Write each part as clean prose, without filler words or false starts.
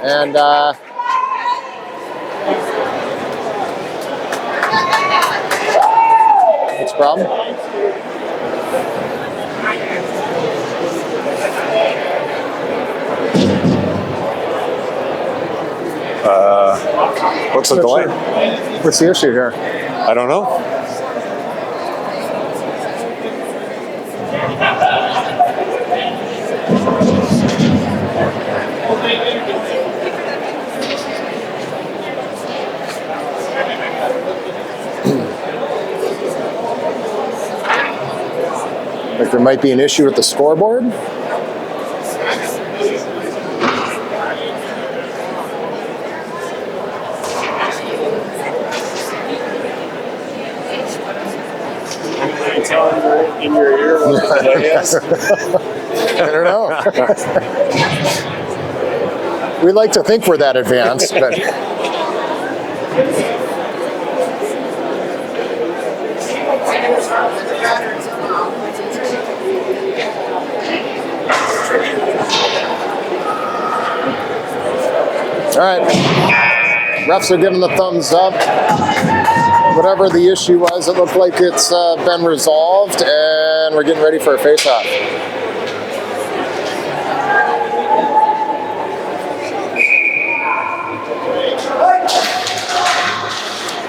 And what's the problem? What's the delay? What's the issue here? I don't know. Like there might be an issue with the scoreboard? In your ear what the delay is? I don't know. We like to think we're that advanced, but all right. Refs are giving the thumbs up. Whatever the issue was, it looked like it's been resolved, and we're getting ready for a face-off.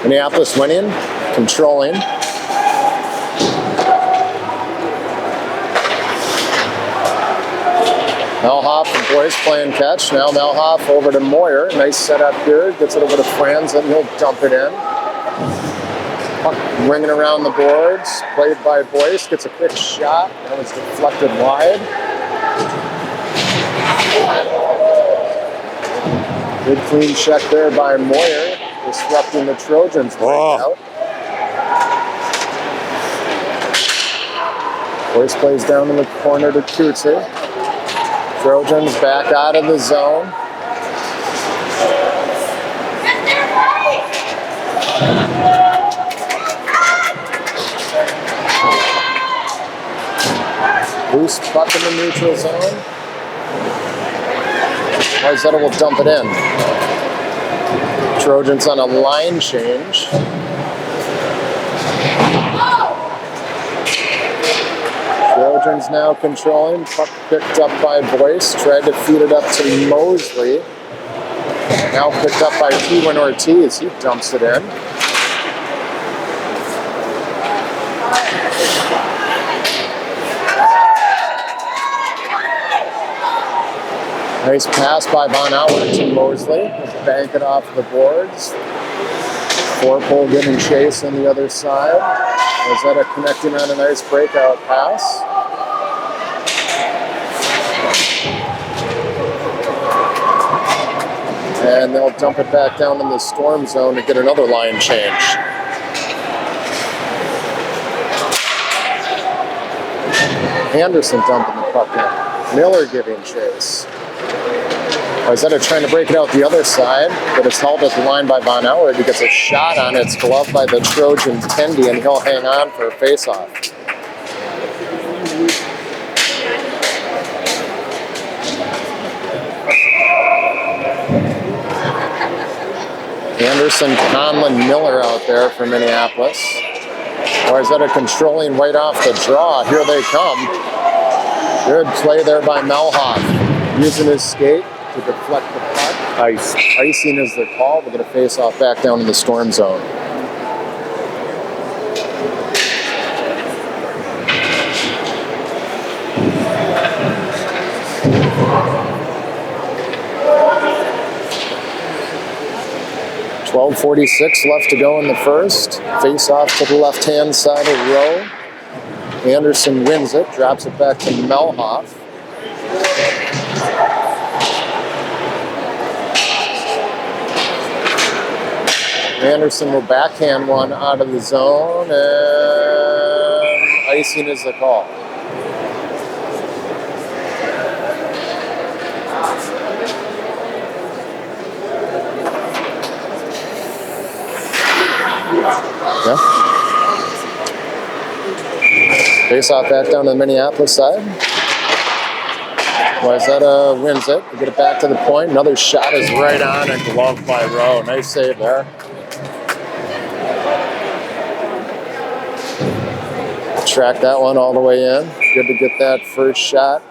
Minneapolis winning, controlling. Melhoff and Boyce playing catch. Now Melhoff over to Moyer. Nice setup here. Gets it over to Franz, and he'll dump it in. Puck ringing around the boards. Played by Boyce. Gets a quick shot. That was deflected wide. Good clean check there by Moyer. Disrupting the Trojans breakout. Boyce plays down in the corner to Kutzer. Trojans back out of the zone. Loose puck in the neutral zone. Wayzetta will dump it in. Trojans on a line change. Trojans now controlling. Puck picked up by Boyce. Tried to feed it up to Mosley. Now picked up by Ewan Ortiz. He dumps it in. Nice pass by Von Auer to Mosley. Bank it off the boards. Four-pole getting chase on the other side. Wayzetta connecting on a nice breakout pass. And they'll dump it back down in the storm zone to get another line change. Anderson dumping the puck in. Miller giving chase. Wayzetta trying to break it out the other side, but it's held at the line by Von Auer. He gets a shot on it. It's gloved by the Trojan Tendy, and he'll hang on for a face-off. Anderson, Conlon, Miller out there for Minneapolis. Wayzetta controlling right off the draw. Here they come. Good play there by Melhoff. Using his skate to deflect the puck. Icing is the call. We'll get a face-off back down in the storm zone. .46 left to go in the first. Face-off to the left-hand side of Rowe. Anderson wins it, drops it back to Melhoff. Anderson will backhand one out of the zone, and icing is the call. Yeah. Face off back down to the Minneapolis side. Wayzetta wins it. They get it back to the point. Another shot is right on and gloved by Rowe. Nice save there. Track that one all the way in. Good to get that first shot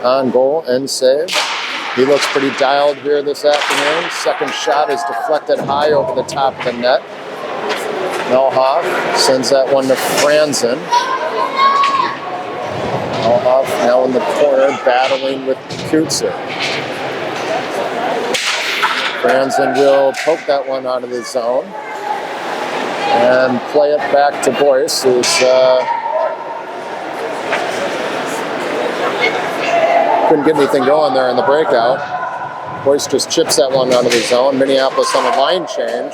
on goal and save. He looks pretty dialed here this afternoon. Second shot is deflected high over the top of the net. Melhoff sends that one to Franzen. Melhoff now in the corner battling with Kutzer. Franzen will poke that one out of the zone and play it back to Boyce, who's couldn't get anything going there in the breakout. Boyce just chips that one out of the zone. Minneapolis on a line change.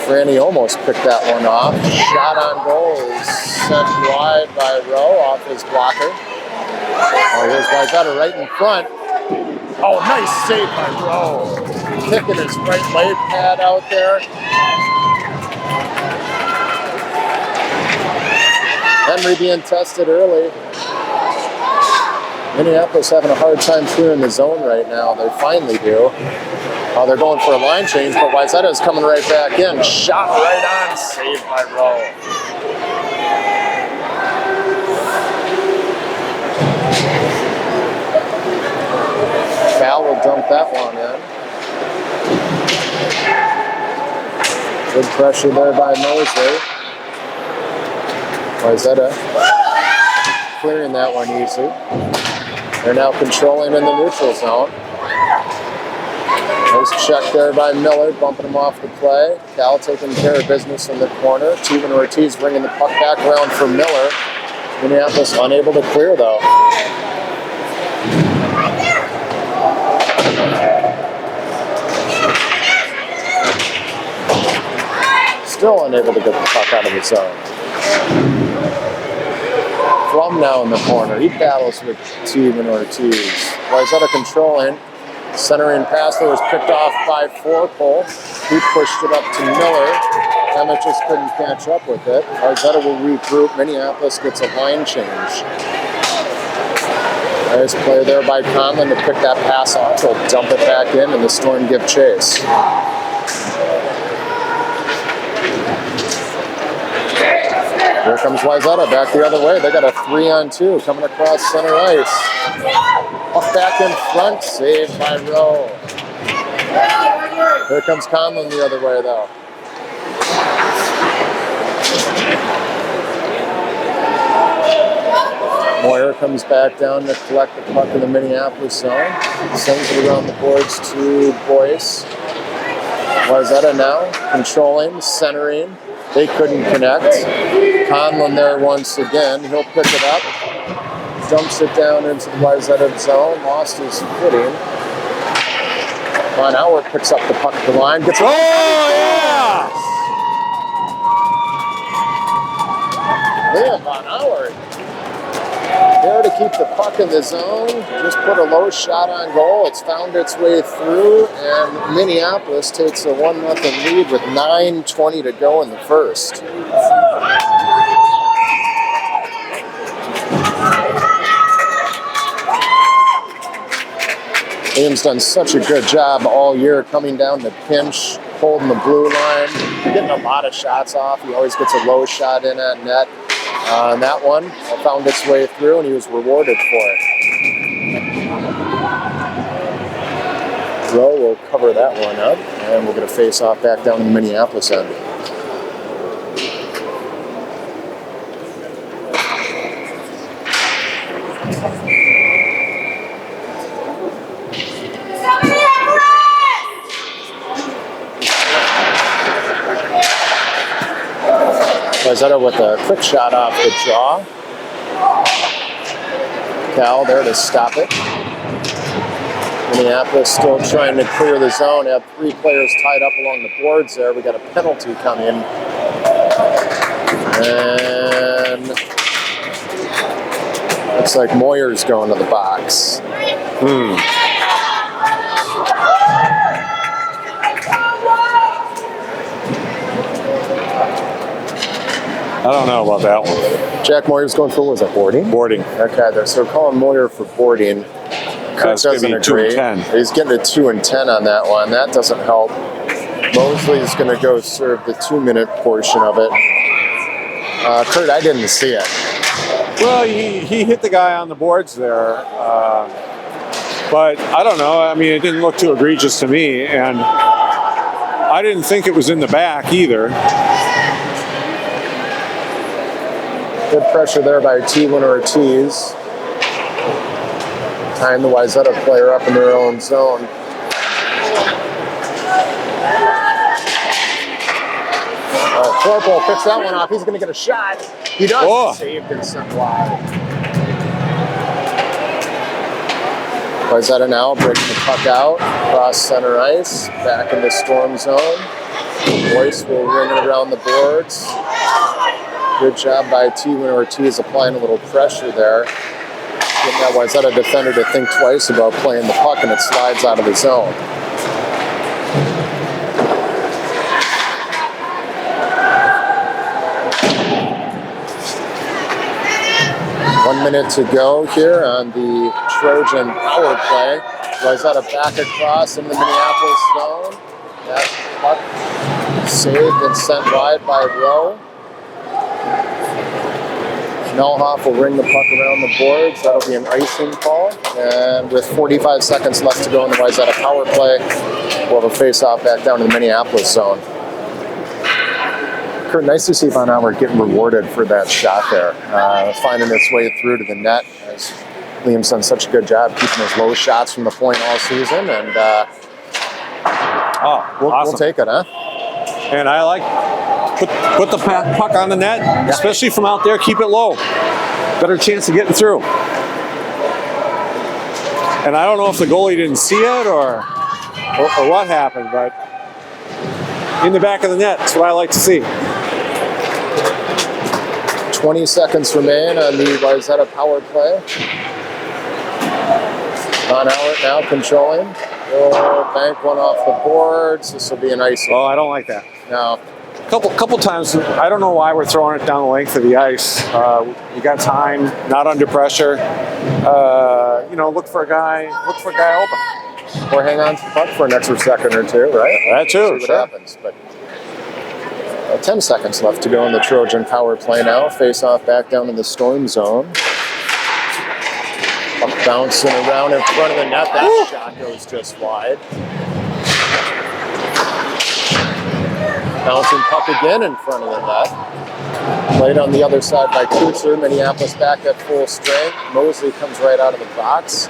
Franny almost picked that one off. Shot on goal is sent wide by Rowe off his blocker. Oh, here's Wayzetta right in front. Oh, nice save by Rowe. Kicking his right leg pad out there. Henry being tested early. Minneapolis having a hard time clearing the zone right now. They finally do. They're going for a line change, but Wayzetta is coming right back in. Shot right on, saved by Rowe. Cal will dump that one in. Good pressure there by Mosley. Wayzetta clearing that one easy. They're now controlling in the neutral zone. Nice check there by Miller, bumping him off the play. Cal taking care of business in the corner. Teven Ortiz bringing the puck back around for Miller. Minneapolis unable to clear though. Still unable to get the puck out of the zone. Flum now in the corner. He battles with Teven Ortiz. Wayzetta controlling. Centering pass that was picked off by Forpole. He pushed it up to Miller. Emmett just couldn't catch up with it. Wayzetta will regroup. Minneapolis gets a line change. Nice play there by Conlon to pick that pass off. He'll dump it back in and the Storm give chase. Here comes Wayzetta back the other way. They got a 3-on-2 coming across center ice. Up back in front, saved by Rowe. Here comes Conlon the other way though. Moyer comes back down to collect the puck in the Minneapolis zone. Sends it around the boards to Boyce. Wayzetta now controlling, centering. They couldn't connect. Conlon there once again. He'll pick it up. Dumps it down into the Wayzetta zone. Lost his footing. Von Howard picks up the puck at the line. Gets it. Oh, yeah! Yeah, Von Howard. There to keep the puck in the zone. Just put a low shot on goal. It's found its way through, and Minneapolis takes a 1-0 lead with 9:20 to go in the first. Liam's done such a good job all year coming down to pinch, holding the blue line, getting a lot of shots off. He always gets a low shot in at net. And that one found its way through, and he was rewarded for it. Rowe will cover that one up, and we'll get a face-off back down in the Minneapolis end. Wayzetta with a quick shot off the draw. Cal there to stop it. Minneapolis still trying to clear the zone. Have 3 players tied up along the boards there. We got a penalty coming. And looks like Moyer's going to the box. don't know about that one. Jack Moyer's going for, what was that, boarding? Boarding. Okay, so we're calling Moyer for boarding. Kurt doesn't agree. 2 and 10. He's getting a 2 and 10 on that one. That doesn't help. Mosley's going to go serve the 2-minute portion of it. Kurt, I didn't see it. Well, he hit the guy on the boards there. But I don't know. I mean, it didn't look too egregious to me. And I didn't think it was in the back either. Good pressure there by T-Winner Ortiz. Tying the Wayzetta player up in their own zone. Corporal picks that one off. He's going to get a shot. He does. Oh. Saved and sent wide. Wayzetta now breaking the puck out. Cross center ice. Back in the storm zone. Boyce will ring it around the boards. Good job by T-Winner Ortiz applying a little pressure there. Getting that Wayzetta defender to think twice about playing the puck, and it slides out of the zone. One minute to go here on the Trojan power play. Wayzetta back across in the Minneapolis zone. That puck saved and sent wide by Rowe. Melhoff will ring the puck around the boards. That'll be an icing call. And with 45 seconds left to go in the Wayzetta power play, we'll have a face-off back down in the Minneapolis zone. Kurt, nice to see Von Auer getting rewarded for that shot there. Finding its way through to the net. As Liam's done such a good job keeping his low shots from the point all season. And we'll take it, huh? And I like put the puck on the net, especially from out there. Keep it low. Better chance of getting through. And I don't know if the goalie didn't see it or what happened, but in the back of the net, that's what I like to see. 20 seconds remain on the Wayzetta power play. Von Auer now controlling. He'll bank one off the boards. This will be an icing. Oh, I don't like that. No. Couple times, I don't know why we're throwing it down the length of the ice. You got time, not under pressure. Look for a guy open. Or hang on to the puck for an extra second or two, right? That too, see what happens. But 10 seconds left to go in the Trojan power play now. Face off back down in the storm zone. Puck bouncing around in front of the net. That shot goes just wide. Bouncing puck again in front of the net. Played on the other side by Kucher. Minneapolis back at full strength. Mosley comes right out of the box.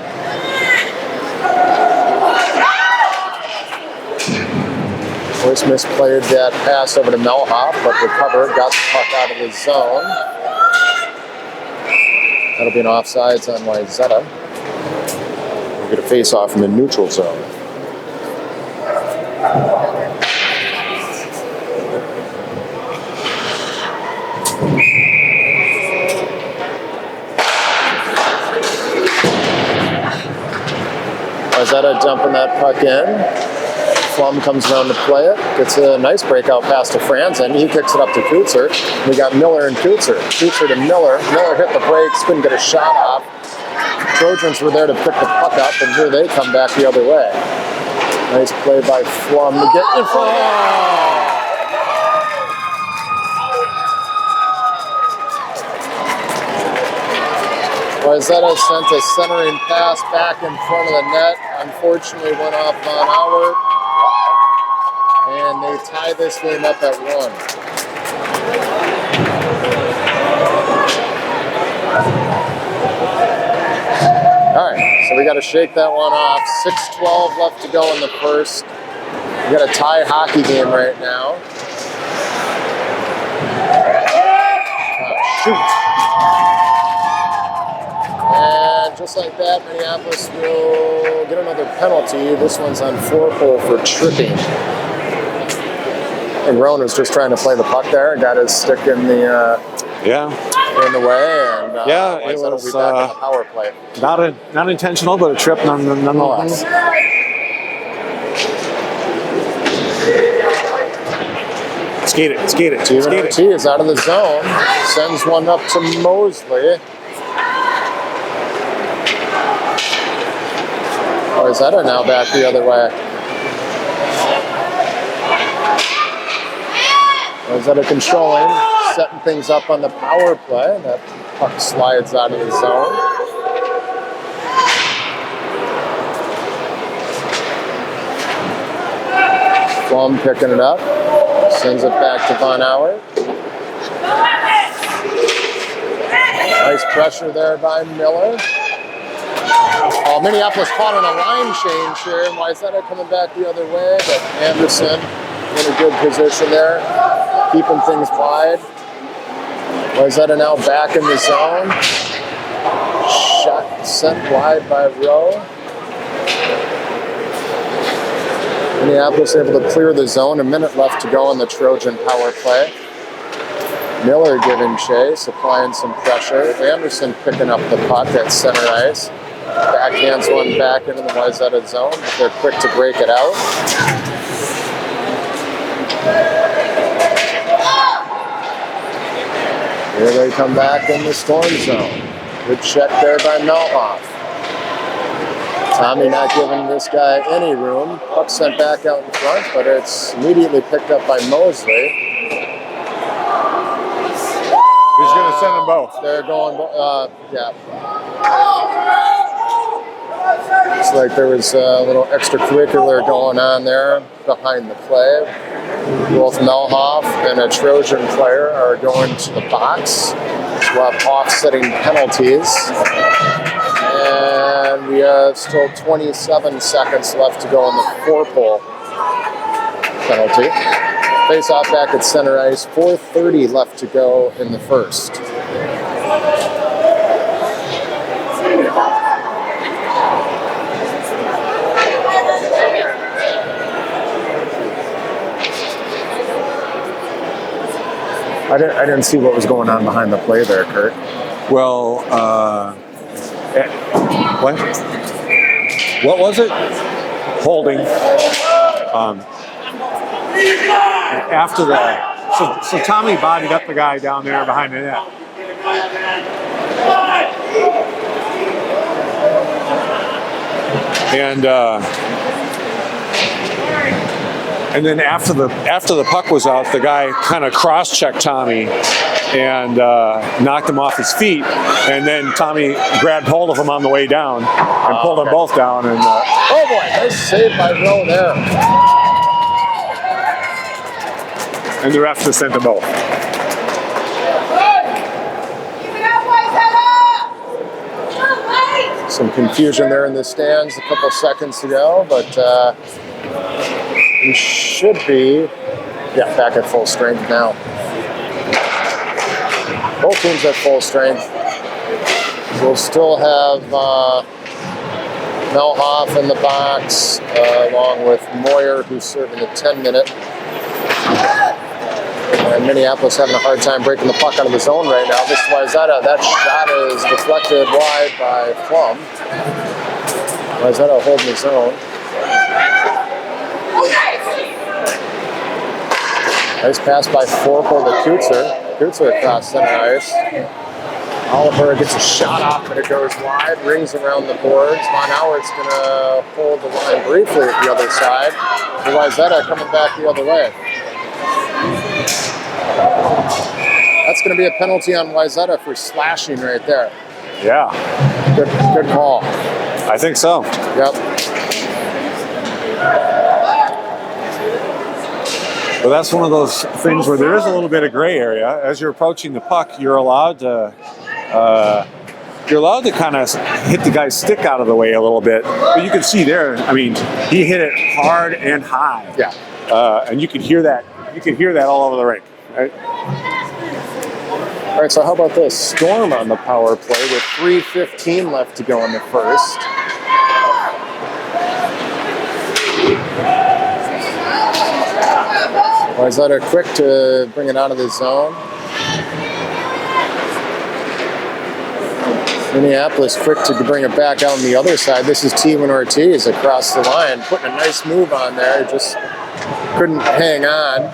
Boyce misplayed that pass over to Melhoff, but recovered, got the puck out of the zone. That'll be an offsides on Wayzetta. We'll get a face-off in the neutral zone. Wayzetta dumping that puck in. Flum comes around to play it. Gets a nice breakout pass to Franzen. He kicks it up to Kutzer. We got Miller and Kutzer. Kutzer to Miller. Miller hit the brakes, couldn't get a shot off. Trojans were there to pick the puck up, and here they come back the other way. Nice play by Flum to get in front. Wayzetta sent a centering pass back in front of the net. Unfortunately, went off Von Auer. And they tie this game up at 1. All right, so we got to shake that one off. 6:12 left to go in the first. We got a tie hockey game right now. Shoot. And just like that, Minneapolis will get another penalty. This one's on forepull for tripping. And Rowan was just trying to play the puck there and got his stick in the in the way. And it will was be back in the power play. Not intentional, but a trip nonetheless. Skate it, skate it, Steven skate it. Ortiz out of the zone. Sends one up to Mosley. Wayzetta now back the other way. Wayzetta controlling, setting things up on the power play. That puck slides out of the zone. Plum picking it up. Sends it back to Von Auer. Nice pressure there by Miller. Oh, Minneapolis caught on a line change here, and Wayzetta coming back the other way, but Anderson in a good position there, keeping things wide. Wayzetta now back in the zone. Shot sent wide by Rowe. Minneapolis able to clear the zone. A minute left to go in the Trojan power play. Miller giving chase, applying some pressure. Anderson picking up the puck at center ice. Backhands one back into the Wayzetta zone, but they're quick to break it out. Here they come back in the Storm zone. Good check there by Melhoff. Tommy not giving this guy any room. Puck sent back out in front, but it's immediately picked up by Mosley. He's going to send them both. They're going, yeah. Looks like there was a little extracurricular going on there behind the play. Both Melhoff and a Trojan player are going to the box. So we'll have offsetting penalties. And we have still 27 seconds left to go in the four-pole penalty. Face-off back at center ice. 4:30 left to go in the first. I didn't see what was going on behind the play there, Kurt. Well, what? What was it? Holding. After that, so Tommy bodied up the guy down there behind the net. And then after the puck was out, the guy kind of cross-checked Tommy and knocked him off his feet. And then Tommy grabbed hold of him on the way down and pulled them both down. And oh boy, nice save by Rowe there. And the ref just sent them both. Some confusion there in the stands a couple seconds ago, but we should be, back at full strength now. Both teams at full strength. We'll still have Melhoff in the box, along with Moyer, who's serving a 10-minute. And Minneapolis having a hard time breaking the puck out of the zone right now. This is Wayzetta. That shot is deflected wide by Plum. Wayzetta holding the zone. Nice pass by Forkel to Kutzer. Kutzer across center ice. Oliver gets a shot off, but it goes wide. Rings around the boards. Von Auert's going to hold the line briefly at the other side. Wayzetta coming back the other way. That's going to be a penalty on Wayzetta for slashing right there. Yeah. Good call. I think so. Yep. Well, that's one of those things where there is a little bit of gray area. As you're approaching the puck, you're allowed to kind of hit the guy's stick out of the way a little bit. But you can see there, I mean, he hit it hard and high. Yeah. And you could hear that. You could hear that all over the rink. Right? All right, so how about this? Storm on the power play with 3:15 left to go in the first. Wayzetta quick to bring it out of the zone. Minneapolis quick to bring it back out on the other side. This is Steven Ortiz across the line, putting a nice move on there. Just couldn't hang on.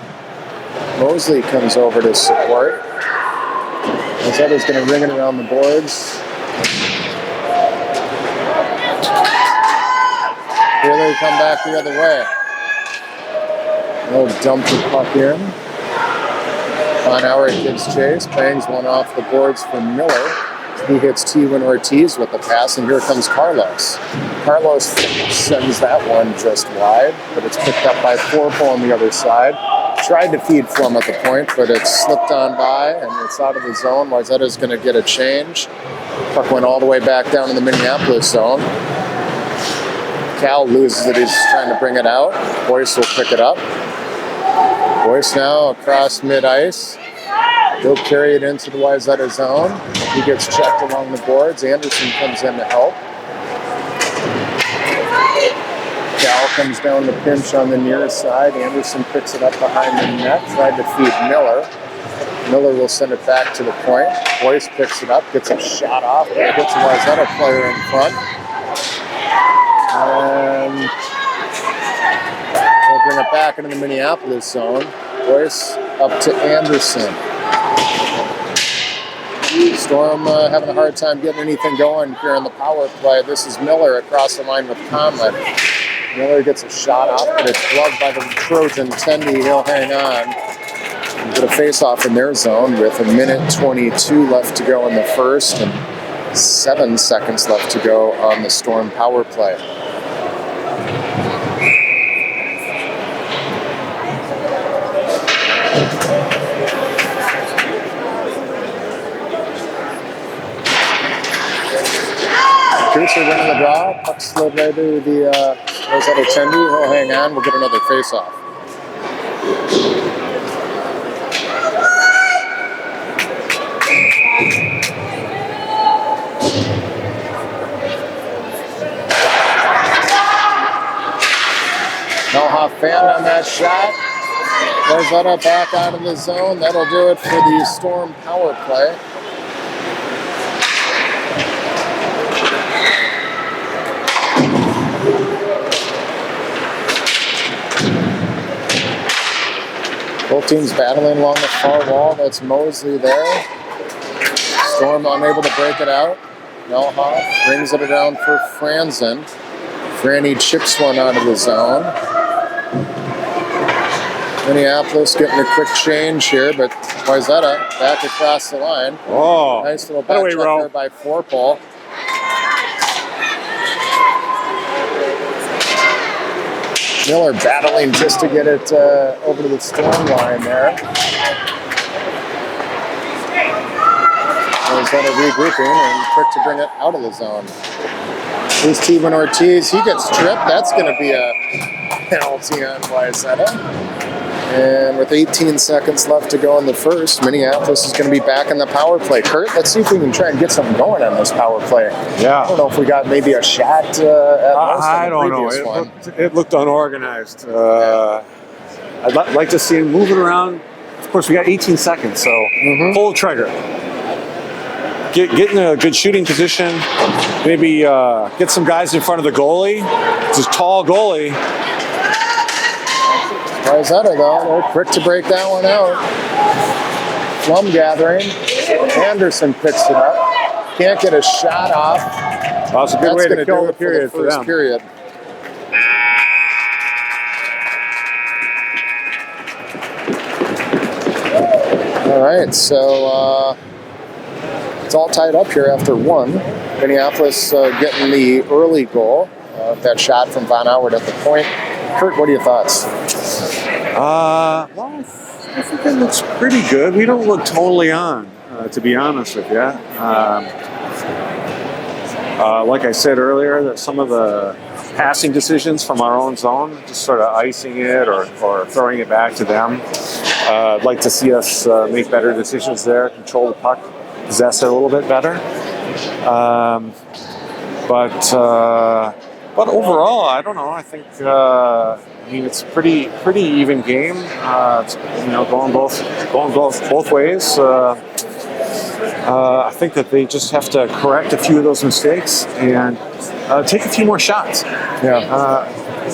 Mosley comes over to support. Wayzetta's going to ring it around the boards. Here they come back the other way. They'll dump the puck in. Bonauer gives chase, bangs one off the boards for Miller. He hits T-Win Ortiz with the pass, and here comes Carlos. Carlos sends that one just wide, but it's picked up by Forpel on the other side. Tried to feed Flum at the point, but it slipped on by, and it's out of the zone. Wayzetta's going to get a change. Puck went all the way back down in the Minneapolis zone. Cal loses it. He's trying to bring it out. Boyce will pick it up. Boyce now across mid-ice. He'll carry it into the Wayzetta zone. He gets checked along the boards. Anderson comes in to help. Cal comes down the pinch on the near side. Anderson picks it up behind the net. Tried to feed Miller. Miller will send it back to the point. Boyce picks it up, gets a shot off, but it hits a Wayzetta player in front. And we'll bring it back into the Minneapolis zone. Boyce up to Anderson. Storm having a hard time getting anything going here in the power play. This is Miller across the line with Conlon. Miller gets a shot off, but it's gloved by the Trojan Tendy. He'll hang on. Get a face-off in their zone with 1:22 left to go in the first and 7 seconds left to go on the Storm power play. Cruiser winning the draw. Puck slid right to the Wayzetta Tendy. He'll hang on. We'll get another face-off. Melhoff fanned on that shot. Wayzetta back out of the zone. That'll do it for the Storm power play. Both teams battling along the far wall. That's Mosley there. Storm unable to break it out. Melhoff brings it around for Franzen. Franny chips one out of the zone. Minneapolis getting a quick change here, but Wayzetta back across the line. Oh, nice little back check there by Forpel. Miller battling just to get it over to the Storm line there. Wayzetta regrouping and quick to bring it out of the zone. Here's T-Win Ortiz. He gets tripped. That's going to be a penalty on Wayzetta. And with 18 seconds left to go in the first, Minneapolis is going to be back in the power play. Kurt, let's see if we can try and get something going on this power play. Yeah. I don't know if we got maybe a shot at I don't know. It looked unorganized. I'd like to see him move it around. Of course, we got 18 seconds, so pull the trigger. Get in a good shooting position. Maybe get some guys in front of the goalie. It's a tall goalie. Wayzetta, though, they're quick to break that one out. Flum gathering. Anderson picks it up. Can't get a shot off. Well, it's a good way to kill the period for them. Period. All right, so it's all tied up here after one. Minneapolis getting the early goal. That shot from Von Howard at the point. Kurt, what are your thoughts? Well, I think it looks pretty good. We don't look totally on, to be honest with you. Like I said earlier, that some of the passing decisions from our own zone, just sort of icing it or throwing it back to them. I'd like to see us make better decisions there, control the puck, possess it a little bit better. But overall, I don't know. I think it's a pretty even game. It's, going both ways. I think that they just have to correct a few of those mistakes and take a few more shots. Yeah.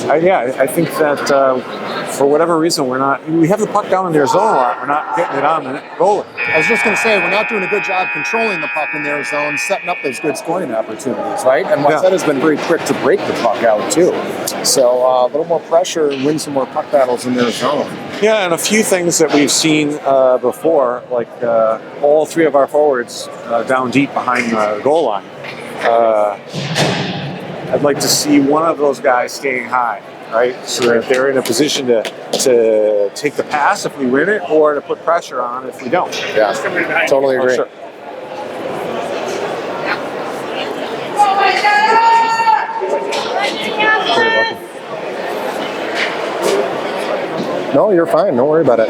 I think that for whatever reason, we have the puck down in their zone a lot. We're not getting it on the net goalie. I was just going to say, we're not doing a good job controlling the puck in their zone, setting up those good scoring opportunities, right? And Wayzetta's been very quick to break the puck out, too. So a little more pressure and win some more puck battles in their zone. Yeah, and a few things that we've seen before, like all three of our forwards down deep behind the goal line. I'd like to see one of those guys staying high, right? So that they're in a position to take the pass if we win it, or to put pressure on if we don't. Yeah, totally agree. Sure. No, you're fine. Don't worry about it.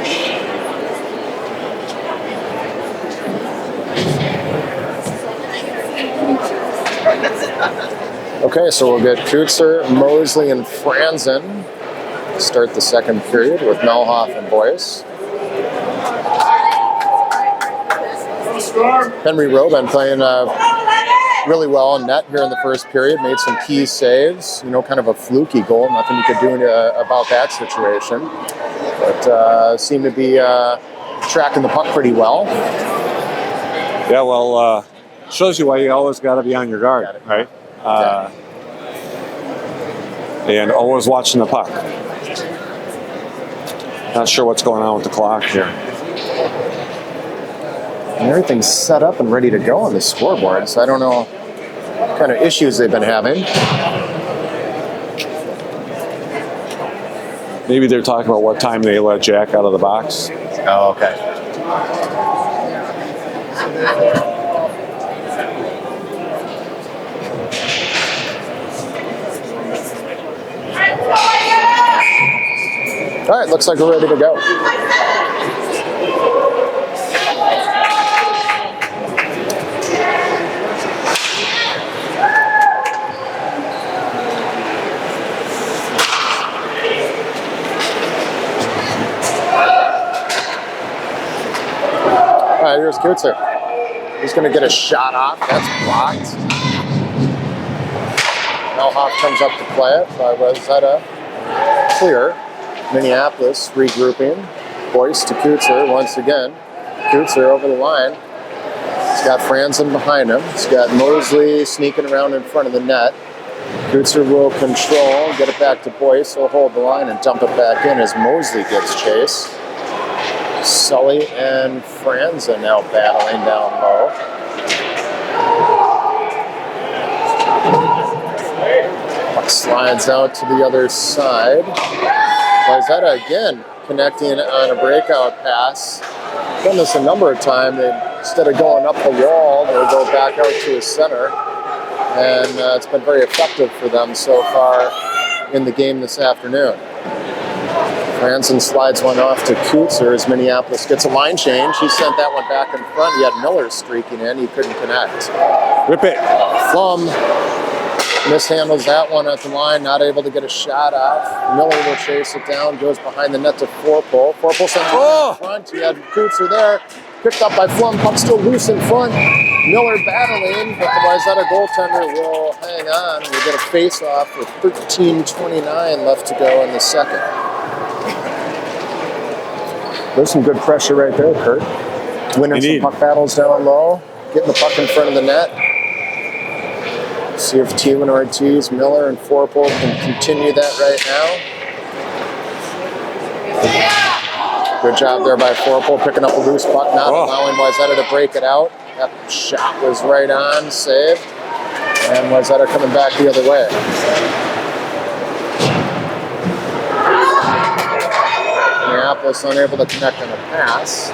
Okay, so we'll get Kutzer, Mosley, and Franzen start the second period with Melhoff and Boyce. Henry Rowe been playing really well in net here in the first period, made some key saves, kind of a fluky goal, nothing you could do about that situation. But seemed to be tracking the puck pretty well. Yeah, well, shows you why you always got to be on your guard, right? And always watching the puck. Not sure what's going on with the clock here. And everything's set up and ready to go on the scoreboard, so I don't know what kind of issues they've been having. Maybe they're talking about what time they let Jack out of the box. Oh, okay. All right, looks like we're ready to go. All right, here's Kutzer. He's going to get a shot off. That's blocked. Melhoff comes up to play it by Wayzetta. Clear. Minneapolis regrouping. Boyce to Kutzer once again. Kutzer over the line. He's got Franzen behind him. He's got Mosley sneaking around in front of the net. Kutzer will control, get it back to Boyce. He'll hold the line and dump it back in as Mosley gets chase. Sully and Franzen now battling down low. Puck slides out to the other side. Wayzetta again connecting on a breakout pass. Done this a number of times. Instead of going up the wall, they'll go back out to the center. And it's been very effective for them so far in the game this afternoon. Franzen slides one off to Kutzer as Minneapolis gets a line change. He sent that one back in front. He had Miller streaking in. He couldn't connect. Rip it. Flum mishandles that one at the line, not able to get a shot off. Miller will chase it down, goes behind the net to Forpole. Forpole sends it in front. He had Kutzer there. Picked up by Flum. Puck still loose in front. Miller battling, but the Wayzetta goaltender will hang on. We'll get a face-off with 13:29 left to go in the second. There's some good pressure right there, Kurt. Winning some puck battles down low, getting the puck in front of the net. See if Tew and Ortiz, Miller, and Forpole can continue that right now. Good job there by Forpole, picking up a loose puck, not allowing Wayzetta to break it out. That shot was right on, saved. And Wayzetta coming back the other way. Minneapolis unable to connect on a pass.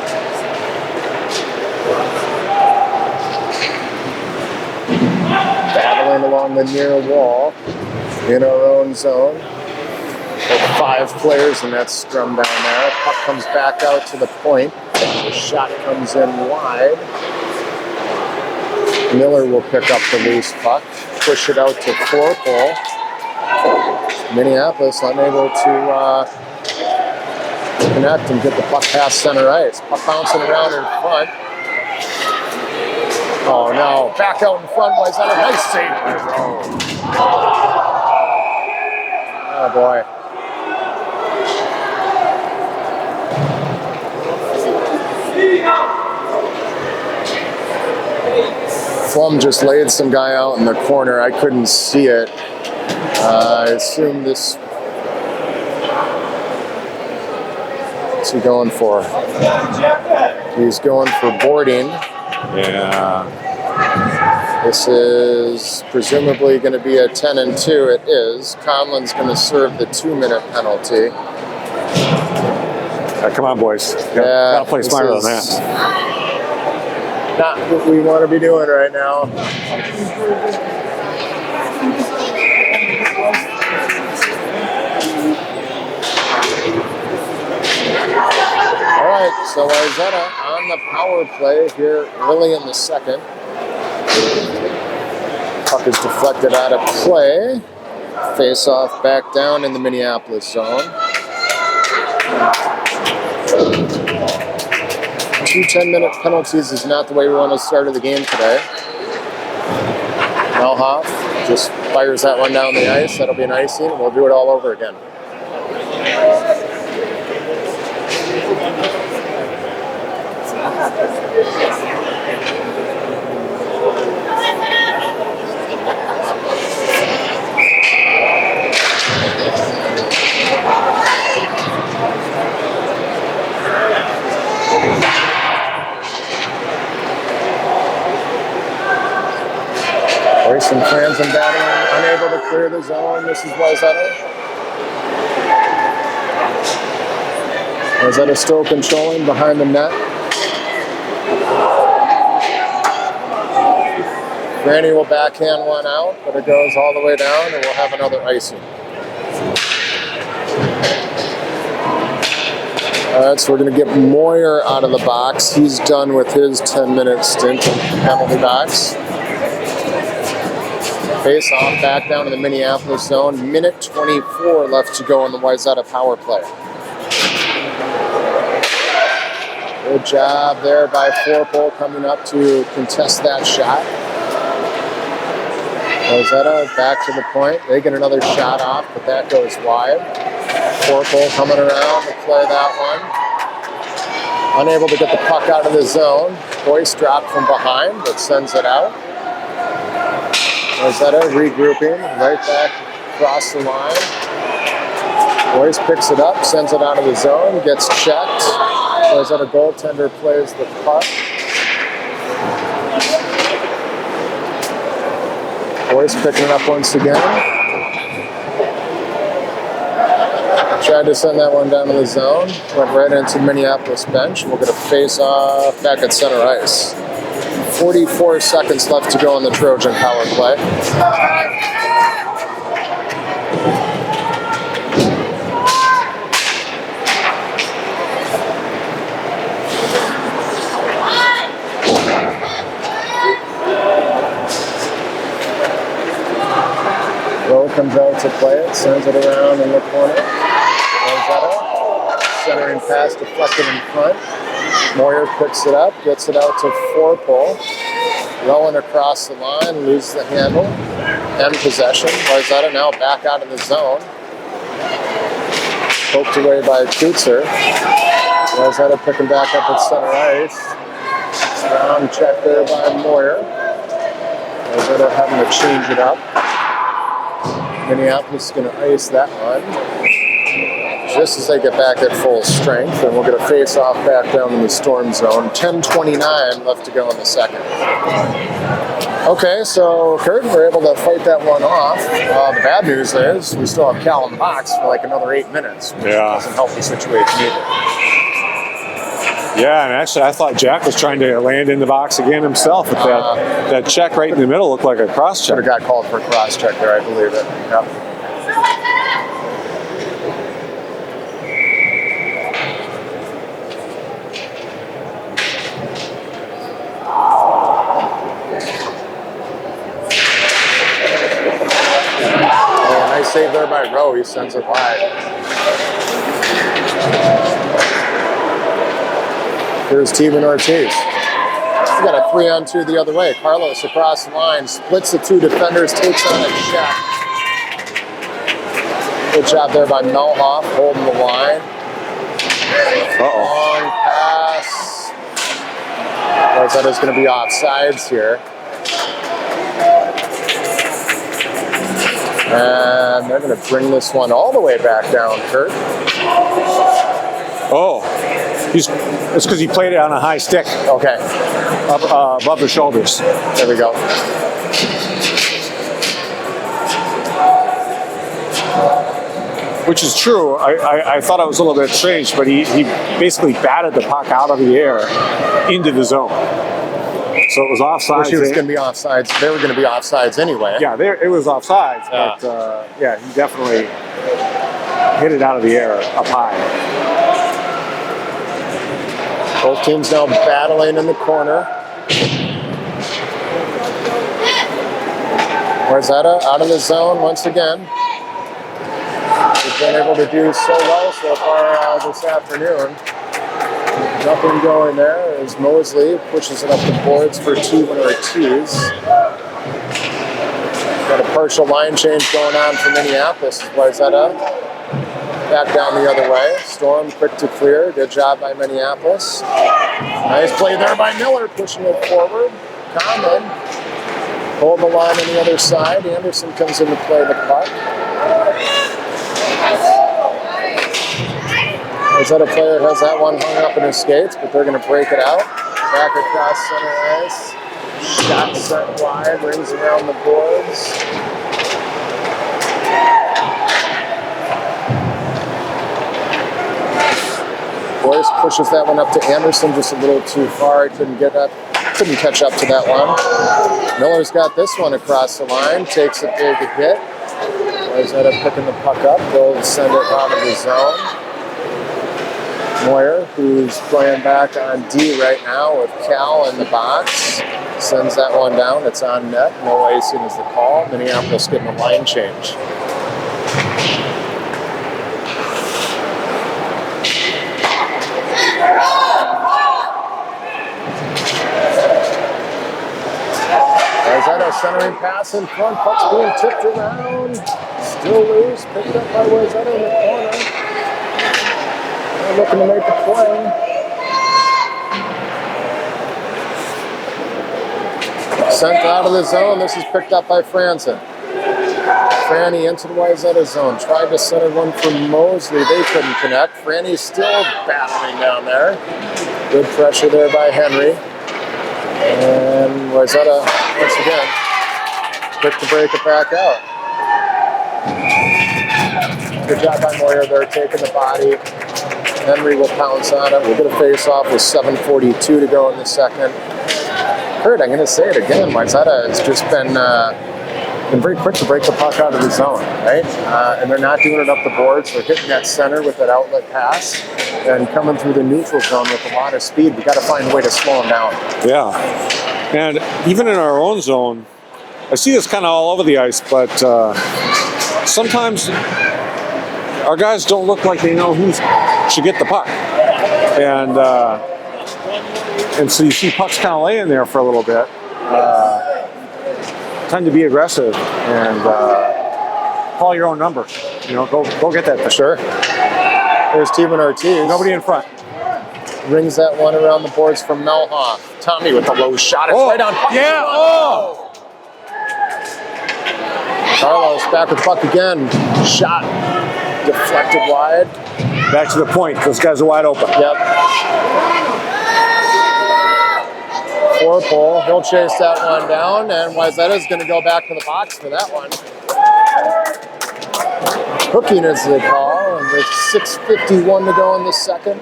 Battling along the near wall in our own zone. Over 5 players, and that's strummed down there. Puck comes back out to the point. The shot comes in wide. Miller will pick up the loose puck, push it out to Forpole. Minneapolis unable to connect and get the puck past center ice. Puck bouncing around in front. Oh no, back out in front. Wayzetta, nice save by Rowe. Oh boy. Plum just laid some guy out in the corner. I couldn't see it. I assume this. What's he going for? He's going for boarding. Yeah. This is presumably going to be a 10 and 2. It is. Conlon's going to serve the 2-minute penalty. Come on, boys. Yeah, gotta play smarter than that. Not what we want to be doing right now. All right, so Wayzetta on the power play here early in the second. Puck is deflected out of play. Face off back down in the Minneapolis zone. 2 10-minute penalties is not the way we want to start the game today. Melhoff just fires that one down the ice. That'll be an icing, and we'll do it all over again. Some fans and battling, unable to clear the zone. This is Wayzetta. Wayzetta still controlling behind the net. Granny will backhand one out, but it goes all the way down, and we'll have another icing. All right, so we're going to get Moyer out of the box. He's done with his 10-minute stint in the penalty box. Face off back down to the Minneapolis zone. Minute 24 left to go on the Wayzetta power play. Good job there by Forpole coming up to contest that shot. Wayzetta back to the point. They get another shot off, but that goes wide. Forpole coming around to play that one. Unable to get the puck out of the zone. Boyce dropped from behind, but sends it out. Wayzetta regrouping, right back across the line. Boyce picks it up, sends it out of the zone, gets checked. Wayzetta goaltender plays the puck. Boyce picking it up once again. Tried to send that one down to the zone. Went right into the Minneapolis bench. We'll get a face-off back at center ice. 44 seconds left to go on the Trojan power play. Rowe comes out to play it, sends it around in the corner. Wayzetta, centering pass deflected in front. Moyer picks it up, gets it out to Forpole. Rolling across the line, loses the handle. End possession. Wayzetta now back out of the zone. Poked away by Kutzer. Wayzetta picking back up at center ice. Strong check there by Moyer. Wayzetta having to change it up. Minneapolis is going to ice that one. Just as they get back at full strength, and we'll get a face-off back down in the Storm zone. 10:29 left to go in the second. Okay, so Kurt, we're able to fight that one off. The bad news is we still have Cal in the box for like another 8 minutes, which doesn't help the situation either. Yeah, and actually I thought Jack was trying to land in the box again himself, but that check right in the middle looked like a cross check. Should have got called for a cross check there, I believe it. Yep. Nice save there by Rowe. He sends it wide. Here's Steven Ortiz. We got a 3-on-2 the other way. Carlos across the line, splits the two defenders, takes on a check. Good job there by Melhoff, holding the line. Long pass. Wayzetta's going to be offsides here. And they're going to bring this one all the way back down, Kurt. Oh, it's because he played it on a high stick. Okay. Up, above the shoulders. There we go. Which is true. I thought it was a little bit strange, but he basically batted the puck out of the air into the zone. So it was offsides. He was going to be offsides. They were going to be offsides anyway. Yeah, it was offsides, but yeah, he definitely hit it out of the air up high. Both teams now battling in the corner. Wayzetta out of the zone once again. They've been able to do so well so far this afternoon. Nothing going there as Mosley pushes it up the boards for 2-1-2s. Got a partial line change going on for Minneapolis. Wayzetta back down the other way. Storm quick to clear. Good job by Minneapolis. Nice play there by Miller, pushing it forward. Conlon hold the line on the other side. Anderson comes in to play the puck. Wayzetta player has that one hung up in his skates, but they're going to break it out. Back across center ice. Shot sent wide, rings around the boards. Boyce pushes that one up to Anderson just a little too far. He couldn't catch up to that one. Miller's got this one across the line, takes a big hit. Wayzetta picking the puck up. They'll send it out of the zone. Moyer, who's playing back on D right now with Cal in the box, sends that one down. It's on net. No icing is the call. Minneapolis getting a line change. Wayzetta centering pass in front. Puck's being tipped around. Still loose. Picked up by Wayzetta in the corner. They're looking to make a play. Sent out of the zone. This is picked up by Franzen. Franny into the Wayzetta zone. Tried to center one for Mosley. They couldn't connect. Franny's still battling down there. Good pressure there by Henry. And Wayzetta, once again, quick to break it back out. Good job by Moyer there, taking the body. Henry will pounce on it. We'll get a face-off with 7:42 to go in the second. Kurt, I'm going to say it again. Wayzetta has just been very quick to break the puck out of the zone, right? And they're not doing it up the boards. They're hitting that center with that outlet pass and coming through the neutral zone with a lot of speed. We got to find a way to slow them down. Yeah, and even in our own zone, I see this kind of all over the ice, but sometimes our guys don't look like they know who should get the puck, and so you see pucks kind of laying there for a little bit. Time to be aggressive and call your own number. You know, go get that. For sure. There's Steven Ortiz. Nobody in front. Rings that one around the boards from Melhoff. Tommy with the low shot. It's right on. Yeah. Oh. Carlos back with the puck again. Shot deflected wide. Back to the point. Those guys are wide open. Yep. Four-pole. He'll chase that one down, and Wayzetta's going to go back to the box for that one. Hooking is the call, and with 6:51 to go in the second.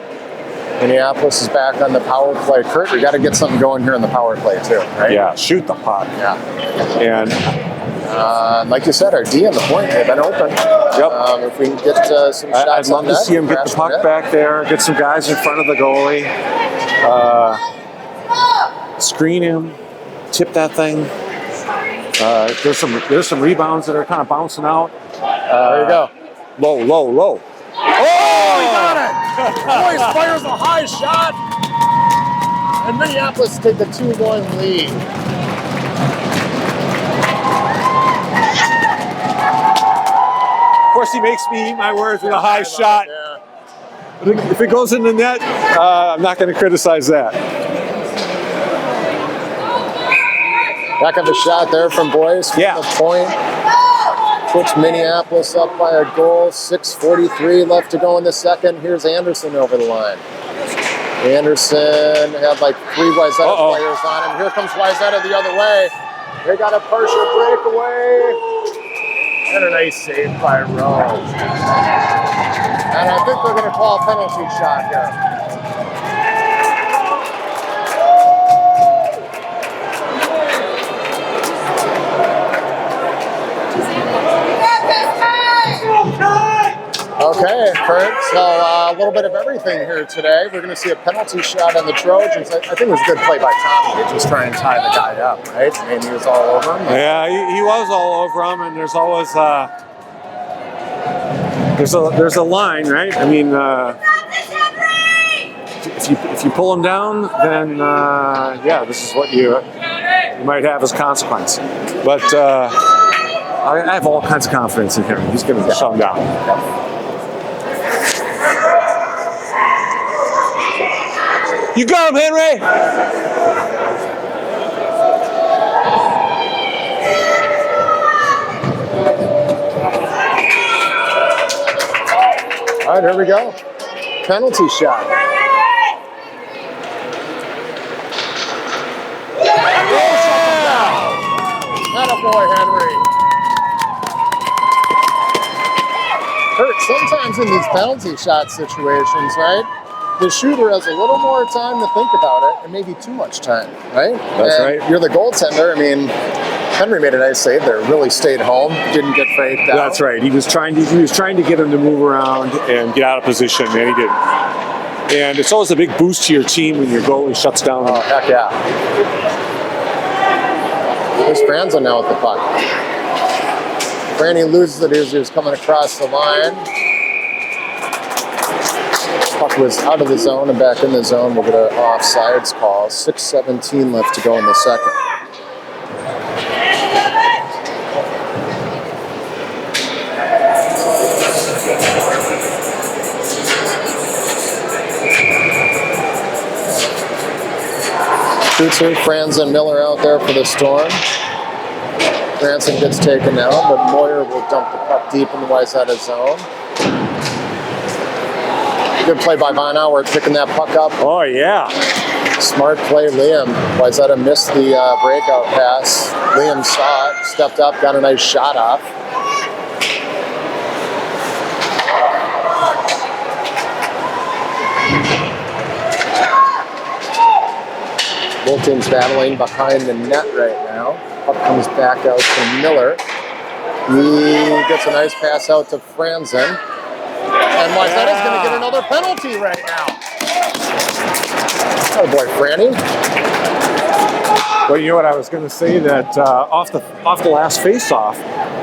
Minneapolis is back on the power play. Kurt, we got to get something going here on the power play too, right? Yeah, shoot the puck. Yeah. And like you said, our D on the point, they've been open. Yep. If we can get some shots I'd love to see him get the puck back there, get some guys in front of the goalie, screen him, tip that thing. There's some rebounds that are kind of bouncing out. There you go. Low. Oh, he got it! Boyce fires a high shot, and Minneapolis take the 2-1 lead. Of course, he makes me eat my words with a high shot. Yeah. But if it goes in the net, I'm not going to criticize that. Back of the shot there from Boyce. Yeah. The point. Puts Minneapolis up by a goal. 6:43 left to go in the second. Here's Anderson over the line. Anderson had like 3 Wayzetta players on him. Here comes Wayzetta the other way. They got a partial breakaway. And a nice save by Rowe. And I think they're going to call a penalty shot here. Okay, Kurt, so a little bit of everything here today. We're going to see a penalty shot on the Trojans. I think it was a good play by Tommy to just try and tie the guy up, right? I mean, he was all over him. Yeah, he was all over him, and there's always there's a line, right? I mean, if you pull him down, then yeah, this is what you might have as consequence. But I have all kinds of confidence in him. He's going to shut him down. You got him, Henry! All right, here we go. Penalty shot. Attaboy, Henry. Kurt, sometimes in these penalty shot situations, right, the shooter has a little more time to think about it, and maybe too much time, right? That's right. You're the goaltender. I mean, Henry made a nice save there. Really stayed home. Didn't get faked out. That's right. He was trying to get him to move around and get out of position, and he didn't. And it's always a big boost to your team when your goalie shuts down. Oh, heck yeah. There's Franzen now with the puck. Franny loses it as he was coming across the line. Puck was out of the zone and back in the zone. We'll get an offsides call. 6:17 left to go in the second. Kutzer, Franzen, Miller out there for the Storm. Franzen gets taken out, but Moyer will dump the puck deep in the Wayzetta zone. Good play by Bonauer, picking that puck up. Oh, yeah. Smart play, Liam. Wayzetta missed the breakout pass. Liam saw it, stepped up, got a nice shot off. Both teams battling behind the net right now. Puck comes back out to Miller. He gets a nice pass out to Franzen. And Wayzetta's going to get another penalty right now. Oh boy, Franny. Well, you know what I was going to say, that off the last face-off,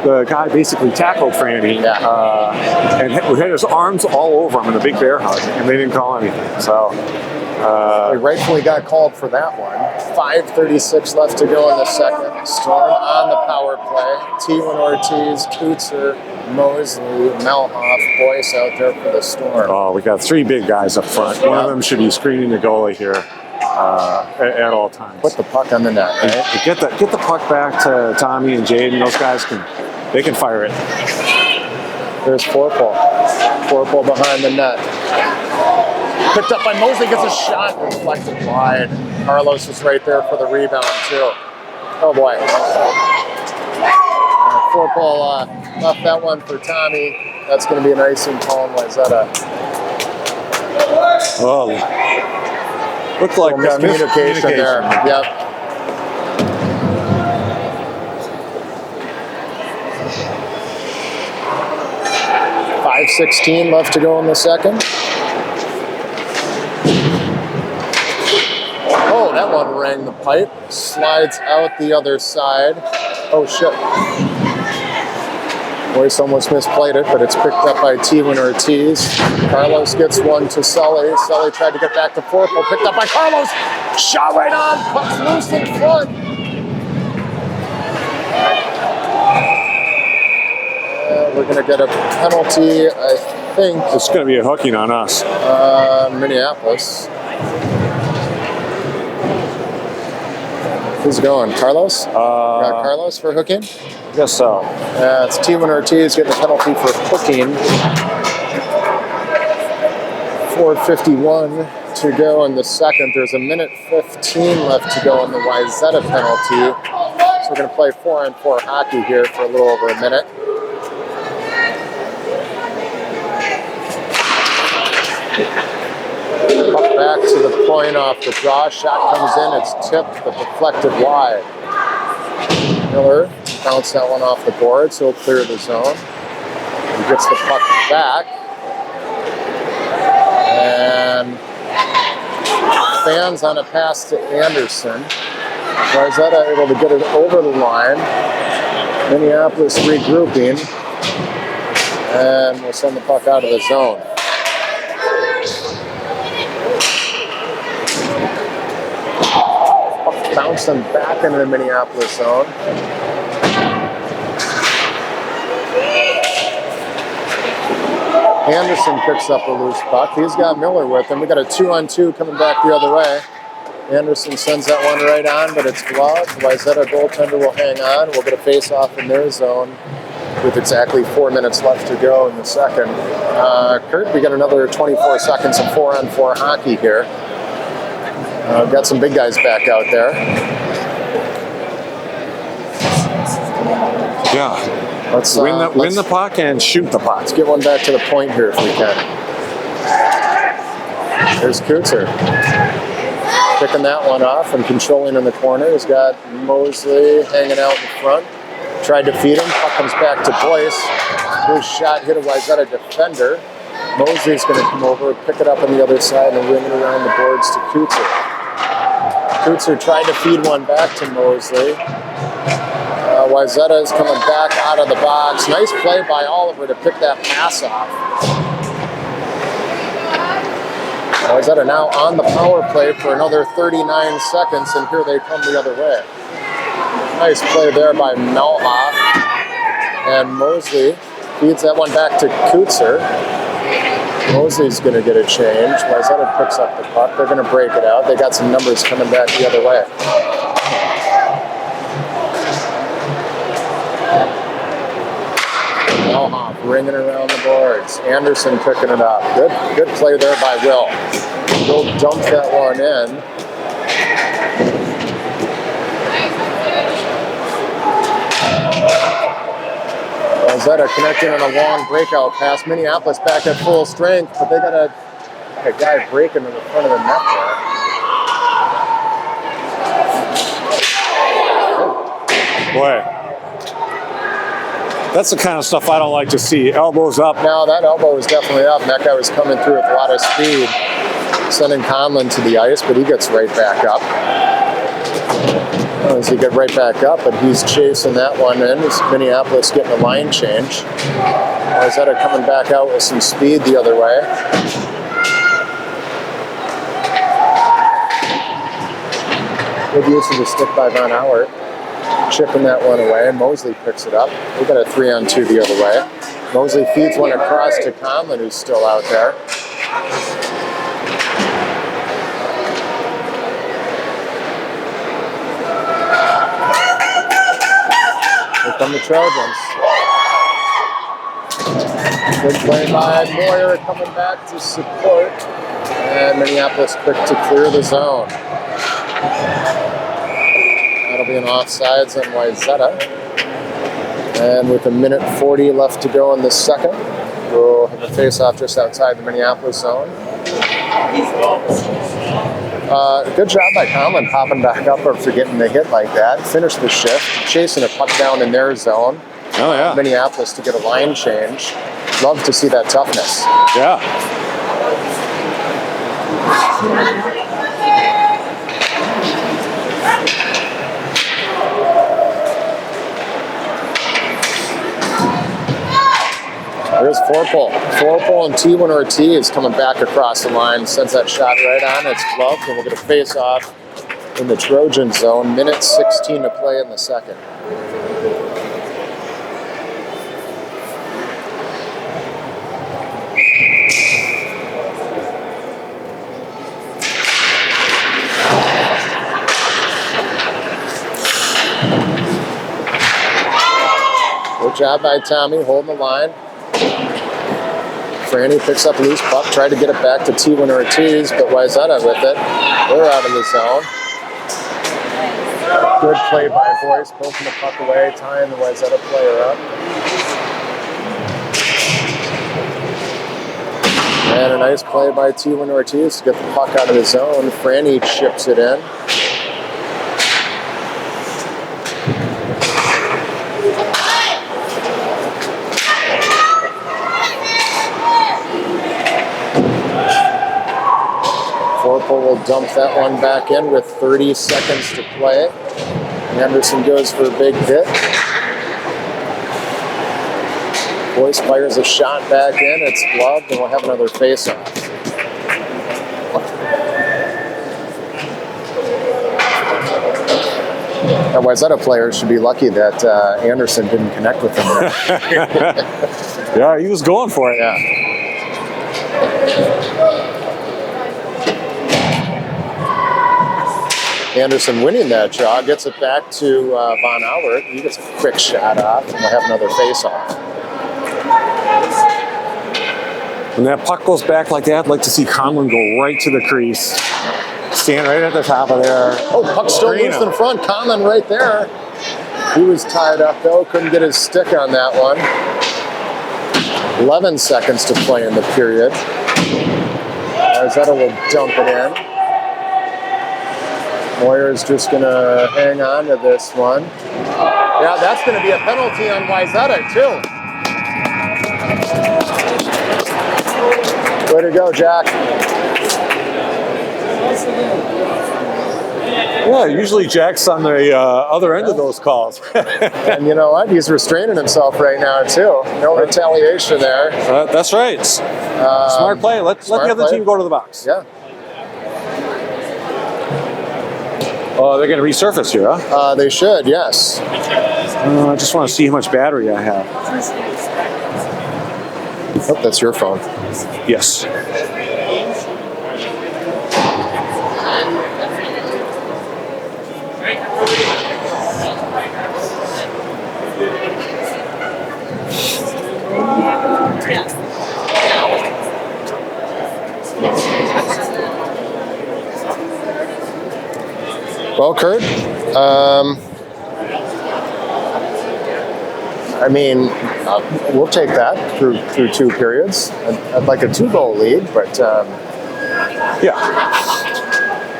the guy basically tackled Franny and had his arms all over him in a big bear hug, and they didn't call anything. So we rightfully got called for that one. 5:36 left to go in the second. Storm on the power play. T1 Ortiz, Kutzer, Mosley, Malhoff, Boyce out there for the Storm. Oh, we got 3 big guys up front. One of them should be screening the goalie here at all times. Put the puck on the net, right? Get the puck back to Tommy and Jade, and those guys can fire it. There's Forpole. Forpole behind the net. Picked up by Mosley, gets a shot, reflected wide. Carlos was right there for the rebound, too. Oh, boy. Forpole left that one for Tommy. That's going to be an icing call in Wayzetta. Oh, looked like miscommunication there. Yep. .5:16 left to go in the second. Oh, that one rang the pipe. Slides out the other side. Oh, shit. Boyce almost misplayed it, but it's picked up by T1 Ortiz. Carlos gets one to Sully. Sully tried to get back to Forpole. Picked up by Carlos. Shot right on. Puck's loose in front. We're going to get a penalty, I think. It's going to be a hooking on us. Minneapolis. Who's going? Carlos? Got Carlos for hooking? I guess so. It's T1 Ortiz getting a penalty for hooking. 4:51 to go in the second. There's a minute 15 left to go in the Wayzetta penalty. So we're going to play 4-on-4 hockey here for a little over a minute. Puck back to the point off the draw. Shot comes in. It's tipped but deflected wide. Miller bounced that one off the board, so he'll clear the zone. He gets the puck back. And fans on a pass to Anderson. Wayzetta able to get it over the line. Minneapolis regrouping. And we'll send the puck out of the zone. Puck bouncing back into the Minneapolis zone. Anderson picks up a loose puck. He's got Miller with him. We got a 2-on-2 coming back the other way. Anderson sends that one right on, but it's gloved. Wayzetta goaltender will hang on. We'll get a face-off in their zone with exactly 4 minutes left to go in the second. Kurt, we got another 24 seconds of 4-on-4 hockey here. We've got some big guys back out there. Yeah. Let's win the puck and shoot the puck. Let's get one back to the point here if we can. There's Kutzer. Picking that one off and controlling in the corner. He's got Mosley hanging out in front. Tried to feed him. Puck comes back to Boyce. His shot hit a Wayzetta defender. Mosley's going to come over, pick it up on the other side, and ring it around the boards to Kutzer. Kutzer tried to feed one back to Mosley. Wayzetta is coming back out of the box. Nice play by Oliver to pick that pass off. Wayzetta now on the power play for another 39 seconds, and here they come the other way. Nice play there by Melhoff. And Mosley feeds that one back to Kutzer. Mosley's going to get a change. Wayzetta picks up the puck. They're going to break it out. They got some numbers coming back the other way. Melhoff ringing around the boards. Anderson picking it up. Good play there by Will. Will dumped that one in. Wayzetta connecting on a long breakout pass. Minneapolis back at full strength, but they got a guy breaking in the front of the net there. Boy, that's the kind of stuff I don't like to see. Elbows up. Now that elbow was definitely up. And that guy was coming through with a lot of speed, sending Conlon to the ice, but he gets right back up. As he get right back up, but he's chasing that one in. It's Minneapolis getting a line change. Wayzetta coming back out with some speed the other way. Good use of the stick by Von Auer. Chipping that one away. Mosley picks it up. We got a 3-on-2 the other way. Mosley feeds one across to Conlon, who's still out there. Here come the Trojans. Good play by Moyer coming back to support. And Minneapolis quick to clear the zone. That'll be an offsides on Wayzetta. And with a minute 40 left to go in the second, we'll have a face-off just outside the Minneapolis zone. Good job by Conlon popping back up after getting the hit like that. Finished the shift, chasing a puck down in their zone. Oh, yeah. Minneapolis to get a line change. Love to see that toughness. Yeah. There's Forpole. Forpole and T1 Ortiz coming back across the line. Sends that shot right on. It's gloved, and we'll get a face-off in the Trojan zone. Minute 16 to play in the second. job by Tommy holding the line. Franny picks up a loose puck, tried to get it back to T1 Ortiz, but Wayzetta with it. They're out of the zone. Good play by Boyce, poking the puck away, tying the Wayzetta player up. And a nice play by T1 Ortiz to get the puck out of the zone. Franny chips it in. Forpel will dump that one back in with 30 seconds to play. Anderson goes for a big hit. Boyce fires a shot back in. It's gloved, and we'll have another face-off. Now, Wayzetta players should be lucky that Anderson didn't connect with him there. Yeah, he was going for it. Yeah. Anderson winning that draw, gets it back to Von Auert. He gets a quick shot off, and we'll have another face-off. When that puck goes back like that, I'd like to see Conlon go right to the crease. Stand right at the top of there. Oh, puck still loose in front. Conlon right there. He was tied up, though. Couldn't get his stick on that one. 11 seconds to play in the period. Wayzetta will dump it in. Moyer's just going to hang on to this one. Yeah, that's going to be a penalty on Wayzetta, too. Way to go, Jack. Yeah, usually Jack's on the other end of those calls. And you know what? He's restraining himself right now, too. No retaliation there. That's right. Smart play. Let the other team go to the box. Yeah. Oh, they're going to resurface here, huh? They should, yes. I just want to see how much battery I have. Oh, that's your phone. Yes. Well, Kurt, I mean, we'll take that through 2 periods. I'd like a 2-goal lead, but yeah.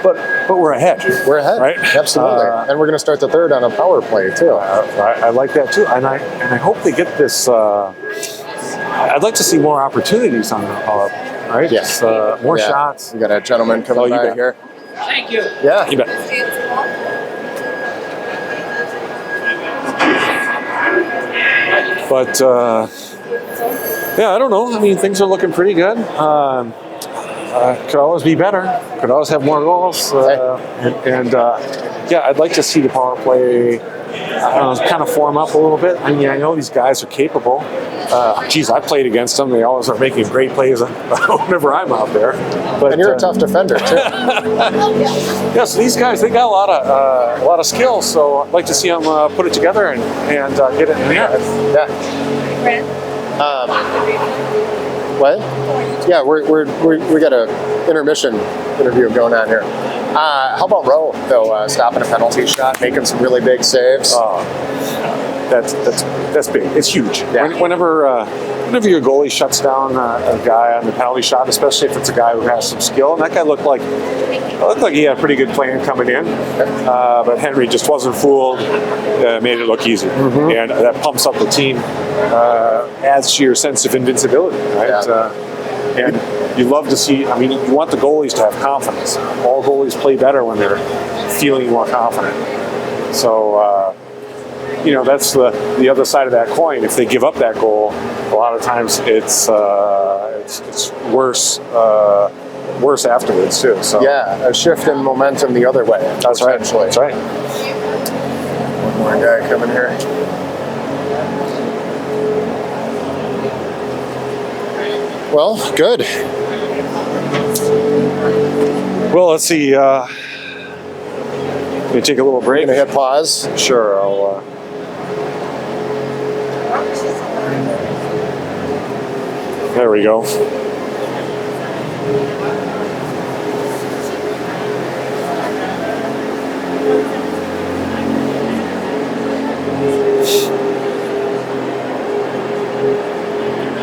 But we're ahead. We're ahead, right? Absolutely. And we're going to start the third on a power play too. I like that too, and I hope they get this. I'd like to see more opportunities on the power play, right? Yes. More shots. We got a gentleman coming by here. Thank you. Yeah. You bet. But yeah, I don't know. I mean, things are looking pretty good. Could always be better. Could always have more goals. Yeah, I'd like to see the power play kind of form up a little bit. I mean, I know these guys are capable. Geez, I played against them. They always are making great plays whenever I'm out there. But, And you're a tough defender too. Yeah, so these guys, they got a lot of skills. So I'd like to see them put it together and get it in the net. Yeah. What? Yeah, we got a intermission interview going on here. How about Rowe though? Stopping a penalty shot, making some really big saves. That's big. It's huge. Yeah. Whenever your goalie shuts down a guy on the penalty shot, especially if it's a guy who has some skill, and that guy looked like he had a pretty good plan coming in, but Henry just wasn't fooled. Made it look easy, and that pumps up the team, adds to your sense of invincibility, right? Yeah. And you love to see. I mean, you want the goalies to have confidence. All goalies play better when they're feeling more confident. So. That's the other side of that coin. If they give up that goal, a lot of times it's worse afterwards too. So Yeah, a shift in momentum the other way. that's right. That's right. One more guy coming here. Well, good. Well, let's see. Let me take a little break. Gonna hit pause. Sure. I'll. There we go.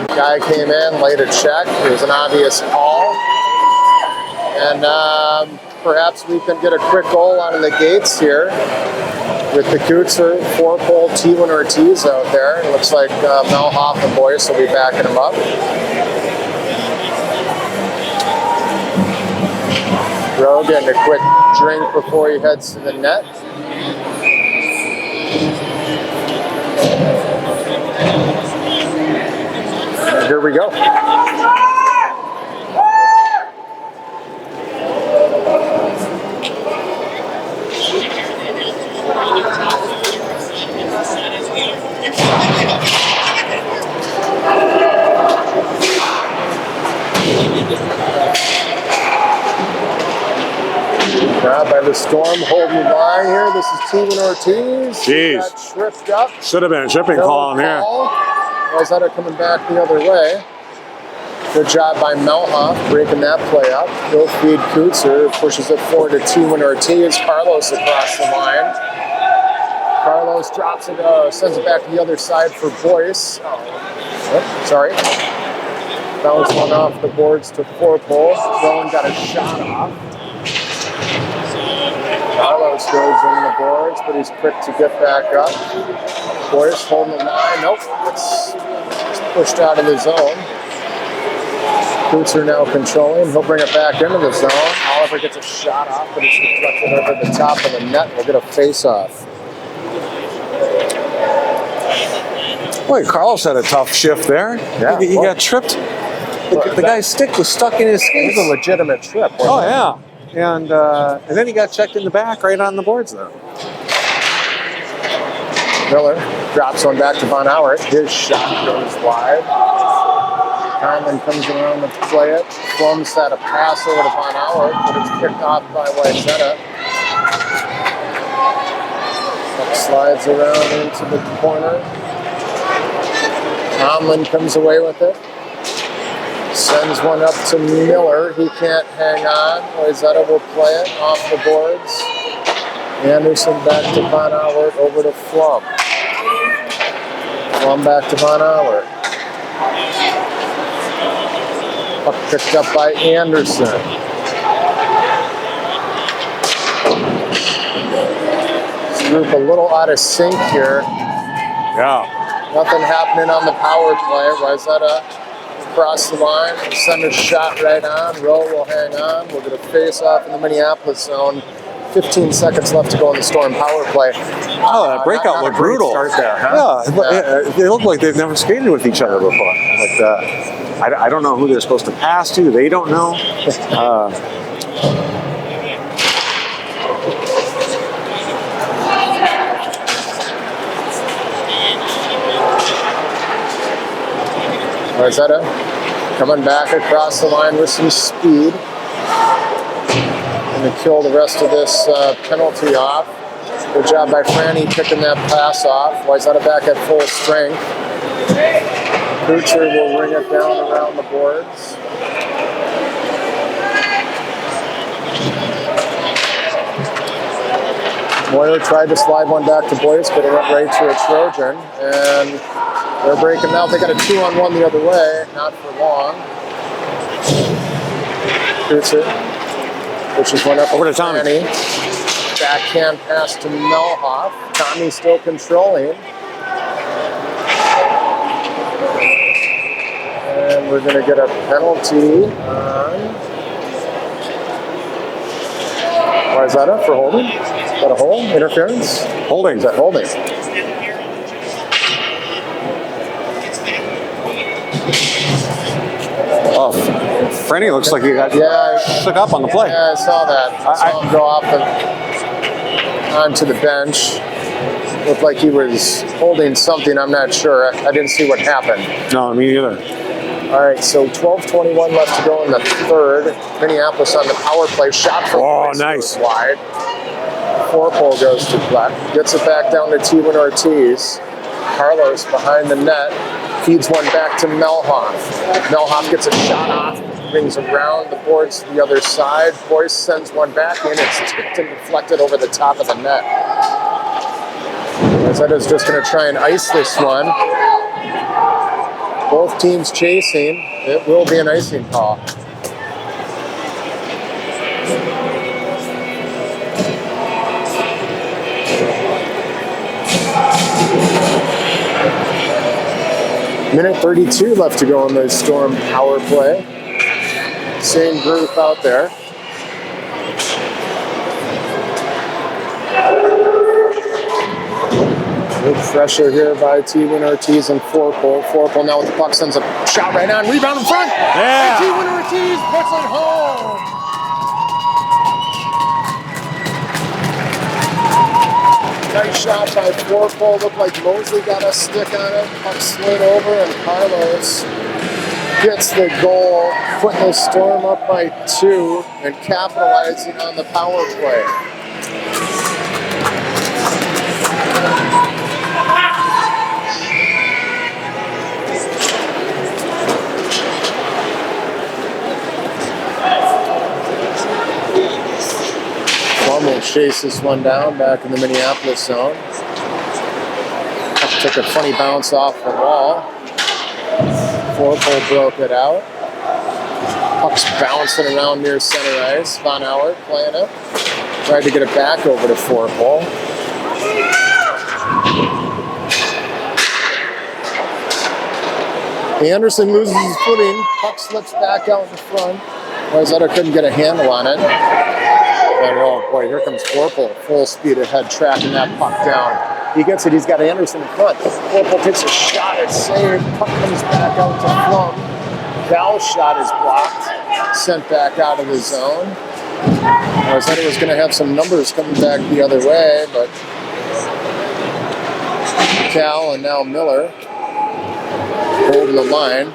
Guy came in, laid a check. It was an obvious call. And perhaps we can get a quick goal out of the gates here with the Kuetzer 4-pole T1 Ortiz out there. It looks like Melhoff and Boyce will be backing him up. Rowe getting a quick drink before he heads to the net. And here we go. Grabbed by the Storm, holding the line here. This is T1 Ortiz. Jeez. Got tripped up. Should have been a tripping call in here. Wayzetta coming back the other way. Good job by Melhoff breaking that play up. He'll feed Kuetzer, pushes it forward to T1 Ortiz. Carlos across the line. Carlos drops it, sends it back to the other side for Boyce. Oh, sorry. Bounce one off the boards to 4-pole. Rowan got a shot off. Carlos goes in the boards, but he's quick to get back up. Boyce holding the line. Nope, it's pushed out of the zone. Kuetzer now controlling. He'll bring it back into the zone. Oliver gets a shot off, but it's deflected over the top of the net. We'll get a face-off. Boy, Carlos had a tough shift there. Yeah, he got tripped. The guy's stick was stuck in his It skates. was a legitimate trip. Oh, yeah. And then he got checked in the back right on the boards there. Miller drops one back to Von Auert. His shot goes wide. Conlon comes around to play it. Flums had a pass over to Von Auert, but it's picked off by Wayzetta. Slides around into the corner. Tomlin comes away with it. Sends one up to Miller. He can't hang on. Wayzetta will play it off the boards. Anderson back to Von Auert, over to Flum. Flum back to Von Auert. Puck picked up by Anderson. This group a little out of sync here. Yeah. Nothing happening on the power play. Wayzetta across the line, send a shot right on. Rowe will hang on. We'll get a face-off in the Minneapolis zone. 15 seconds left to go in the Storm power play. Oh, that breakout not looked a great brutal. start there, huh? Yeah, they look like they've never skated with each other before. But I don't know who they're supposed to pass to. They don't know. Wayzetta coming back across the line with some speed. Going to kill the rest of this penalty off. Good job by Franny picking that pass off. Wayzetta back at full strength. Kuetzer will ring it down around the boards. Moyer tried to slide one back to Boyce, but it went right to a Trojan. And they're breaking out. They got a 2-on-1 the other way, not for long. Kuetzer pushes one up over to Tommy. Backhand pass to Melhoff. Tommy still controlling. And we're going to get a penalty on Wayzetta for holding. Is that a hold? Interference? Holding. Is that holding? Oh, Franny looks like he got shook up on the play. Yeah, I saw that. I saw him go off onto the bench. Looked like he was holding something. I'm not sure. I didn't see what happened. No, me either. All right, so 12:21 left to go in the third. Minneapolis on the power play. Shot from nice. goes wide. 4-pole goes to Black. Gets it back down to T1 Ortiz. Carlos behind the net. feeds one back to Melhoff. Melhoff gets a shot off, brings around the boards to the other side. Boyce sends one back in. It's tipped and deflected over the top of the net. Wayzetta's just going to try and ice this one. Both teams chasing. It will be an icing call. Minute 32 left to go in the Storm power play. Same group out there. Good pressure here by T-Win Ortiz and Forpole. Forpole now with the puck sends a shot right on. Rebound in front. Yeah. T-Win Ortiz puts it home. Nice shot by Forpole. Looked like Mosley got a stick on it. Puck slid over and Carlos gets the goal, putting the Storm up by 2 and capitalizing on the power play. Will chase this one down back in the Minneapolis zone. Puck took a funny bounce off the wall. Forpole broke it out. Puck's bouncing around near center ice. Von Auer playing it. Tried to get it back over to Forpole. Anderson loses his footing. Puck slips back out in front. Wayzetta couldn't get a handle on it. And oh boy, here comes Forpole, full speed ahead, tracking that puck down. He gets it, he's got Anderson in front. Forpole takes a shot, it's saved. Puck comes back out to Flum. Val's shot is blocked, sent back out of the zone. I said it was going to have some numbers coming back the other way, but Cal and now Miller holding the line.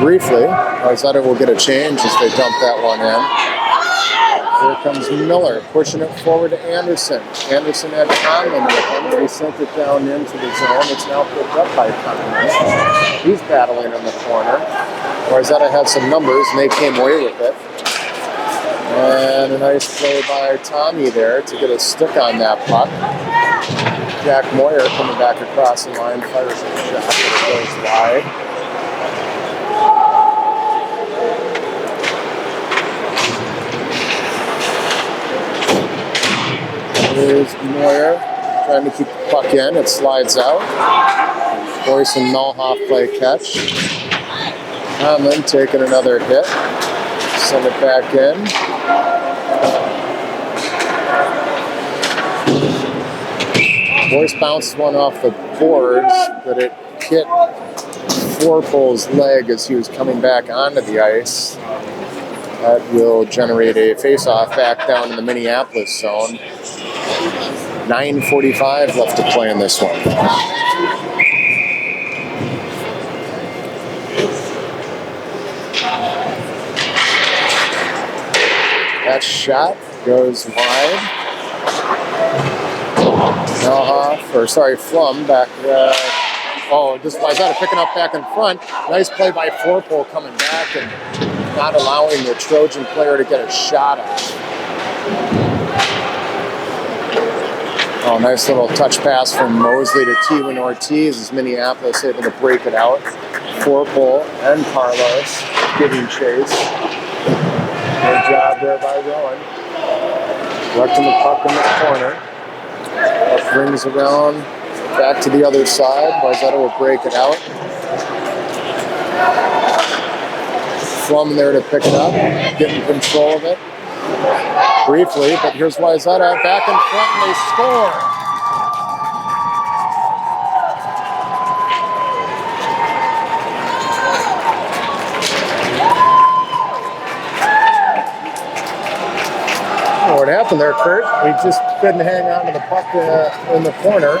Briefly, Wayzetta will get a change as they dump that one in. Here comes Miller, pushing it forward to Anderson. Anderson had Conlon with him, but he sent it down into the zone. It's now picked up by Conlon. He's battling in the corner. Wayzetta had some numbers, and they came away with it. And a nice play by Tommy there to get a stick on that puck. Jack Moyer coming back across the line, fires a shot, but it goes wide. Here's Moyer trying to keep the puck in. It slides out. Boyce and Melhoff play catch. Conlon taking another hit. Send it back in. Boyce bounced one off the boards, but it hit Forpole's leg as he was coming back onto the ice. That will generate a face-off back down in the Minneapolis zone. 9:45 left to play in this one. That shot goes wide. Flum back. Just Wayzetta picking up back in front. Nice play by Forpole coming back and not allowing the Trojan player to get a shot off. Oh, nice little touch pass from Mosley to T-Win Ortiz as Minneapolis able to break it out. Forpole and Carlos giving chase. Good job there by Rowan. Collecting the puck in the corner. Puck brings around back to the other side. Wayzetta will break it out. Flum there to pick it up, getting control of it. Briefly, but here's Wayzetta back in front and they score. What happened there, Kurt? We just couldn't hang on to the puck in the corner.